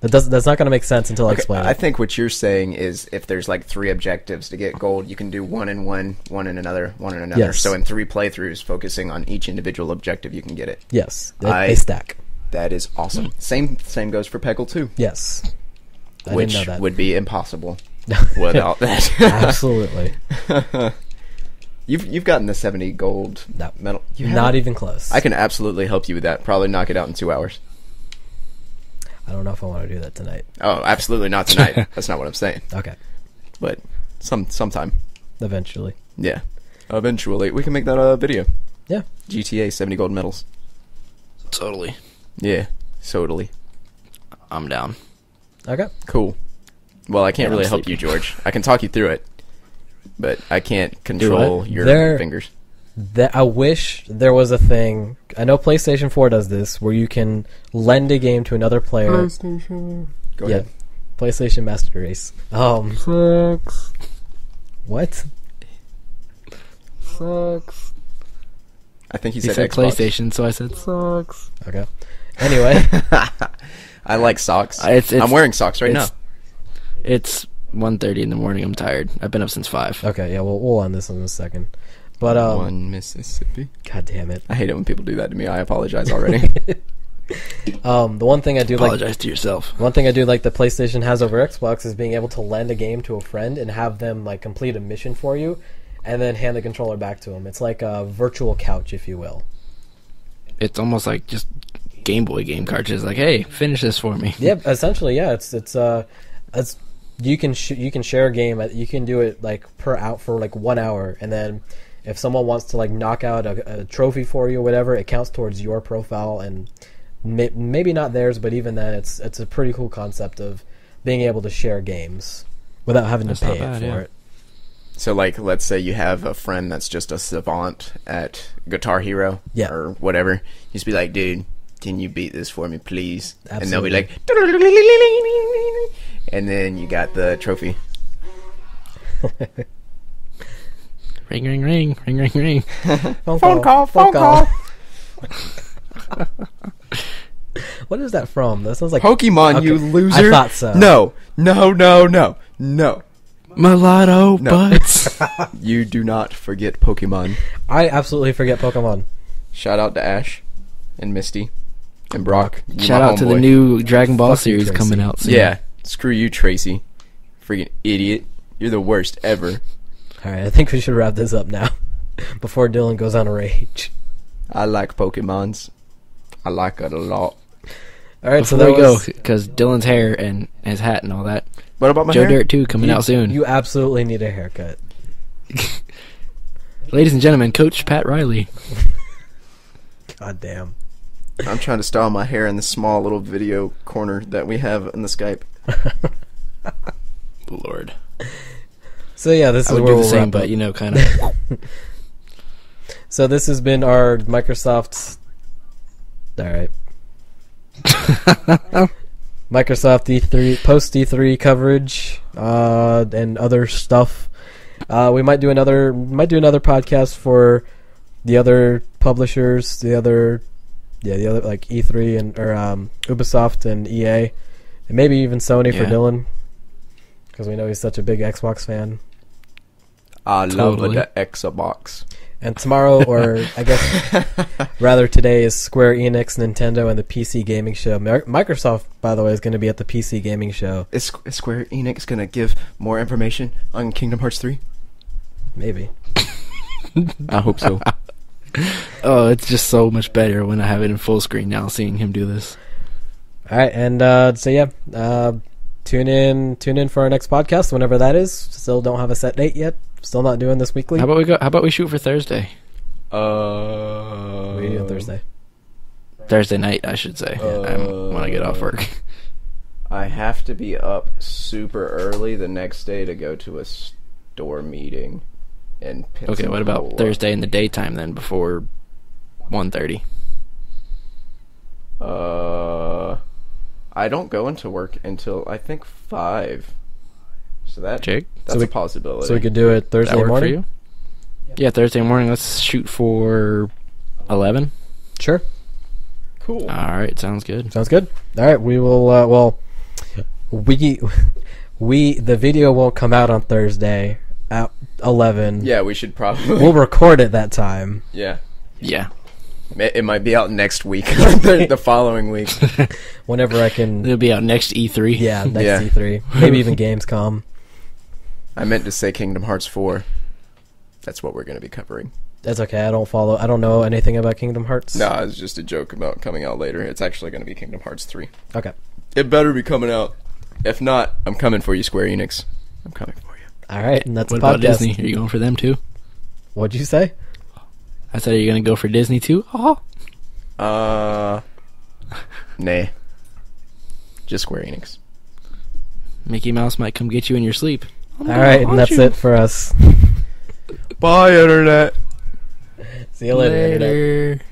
That's not going to make sense until I explain I it. think what you're saying is if there's like 3 objectives to get gold, you can do one in one, one in another, one in another. Yes. So in 3 playthroughs, focusing on each individual objective, you can get it. Yes, they stack. That is awesome. Same goes for Peggle 2, Yes. I which didn't know that. would be impossible without that. Absolutely. You've gotten the 70 gold No. medal. You Not haven't? even close. I can absolutely help you with that. Probably knock it out in 2 hours. I don't know if I want to do that tonight. Oh, absolutely not tonight. That's not what I'm saying. Okay. But sometime. Eventually. Yeah. Eventually. We can make that a video. Yeah. GTA 70 gold medals. Totally. Yeah. Totally. I'm down. Okay. Cool. Well, I can't Yeah, really I'm help you, sleepy. George. I can talk you through it. But I can't control what? your There- fingers. I wish there was a thing. I know PlayStation 4 does this, where you can lend a game to another player. PlayStation. Go ahead. PlayStation Master Race. Sucks. What? Sucks. I think he He said said Xbox. PlayStation, so I said sucks. Okay. Anyway. I like socks. It's I'm wearing socks right now. It's 1:30 in the morning. I'm tired. I've been up since 5. Okay, yeah, we'll end this in a second. But One Mississippi. God damn it. I hate it when people do that to me. I apologize already. The one thing I do Apologize to yourself. One thing I do like that PlayStation has over Xbox is being able to lend a game to a friend and have them like complete a mission for you, and then hand the controller back to them. It's like a virtual couch, if you will. It's almost like just Game Boy game cartridges. Like, hey, finish this for me. Yeah, essentially, yeah. It's you can share a game. You can do it like per out for like 1 hour, and then if someone wants to like knock out a trophy for you or whatever, it counts towards your profile, and maybe not theirs, but even then, it's a pretty cool concept of being able to share games without having to pay for it. So, like, let's say you have a friend that's just a savant at Guitar Hero or whatever. You just be like, dude, can you beat this for me, please? Absolutely. And they'll be like, and then you got the trophy. Ring, ring, ring, ring, ring, ring. Phone call. What is that from? That sounds like Pokemon, okay. you loser. I thought so. No. Mulatto No. butts. You do not forget Pokemon. I absolutely forget Pokemon. Shout out to Ash and Misty and Brock. You Shout my out to the homeboy. new Dragon Ball Fuck you, series Tracy. coming out soon. Yeah, screw you, Tracy. Freaking idiot. You're the worst ever. Alright, I think we should wrap this up now before Dylan goes on a rage. I like Pokemons. I like it a lot. Alright, so Before that we go, was... because Dylan's hair and his hat and all that. What about my Joe hair? Dirt 2 coming out soon. You absolutely need a haircut. Ladies and gentlemen, Coach Pat Riley. God damn. I'm trying to style my hair in the small little video corner that we have in the Skype. Lord. So yeah, this I is would where do the we'll same, wrap but, up. you know, kind of. So this has been our Microsoft... Alright. Microsoft E3, post E3 coverage, and other stuff. We might do another podcast for the other publishers, the other like E3 and or Ubisoft and EA, and maybe even Sony for Dylan, because we know he's such a big Xbox fan. I love the Xbox. And tomorrow, or I guess rather today, is Square Enix, Nintendo, and the PC Gaming Show. Microsoft, by the way, is going to be at the PC Gaming Show. Is Square Enix going to give more information on Kingdom Hearts 3? Maybe. I hope so. Oh, it's just so much better when I have it in full screen now, seeing him do this. All right, and so yeah, tune in for our next podcast whenever that is. Still don't have a set date yet. Still not doing this weekly. How about we shoot for Thursday? What are you doing Thursday? Thursday night, I should say. When I get off work. I have to be up super early the next day to go to a store meeting in Pensacola. Okay, what about Thursday in the daytime then, before 1:30? I don't go into work until I think 5. So that's a possibility. So we could do it Thursday work morning? for you? Yeah, Thursday morning. Let's shoot for 11. Sure. Cool. All right, sounds good. Sounds good. All right, we will. The video won't come out on Thursday at 11. Yeah, we should probably. We'll record it that time. Yeah. Yeah. It might be out next week, the following week. Whenever I can. It'll be out next E3. Yeah, next E3. Maybe even Gamescom. I meant to say Kingdom Hearts 4. That's what we're going to be covering. That's okay. I don't know anything about Kingdom Hearts. No, it's just a joke about coming out later. It's actually going to be Kingdom Hearts 3. Okay. It better be coming out. If not, I'm coming for you, Square Enix. I'm coming for you. All right, and that's What a podcast. about Disney? Are you going for them too? What'd you say? I said, are you going to go for Disney too? Nah. Just Square Enix. Mickey Mouse might come get you in your sleep. All right, and that's it for us. Bye, Internet. See you later. Internet.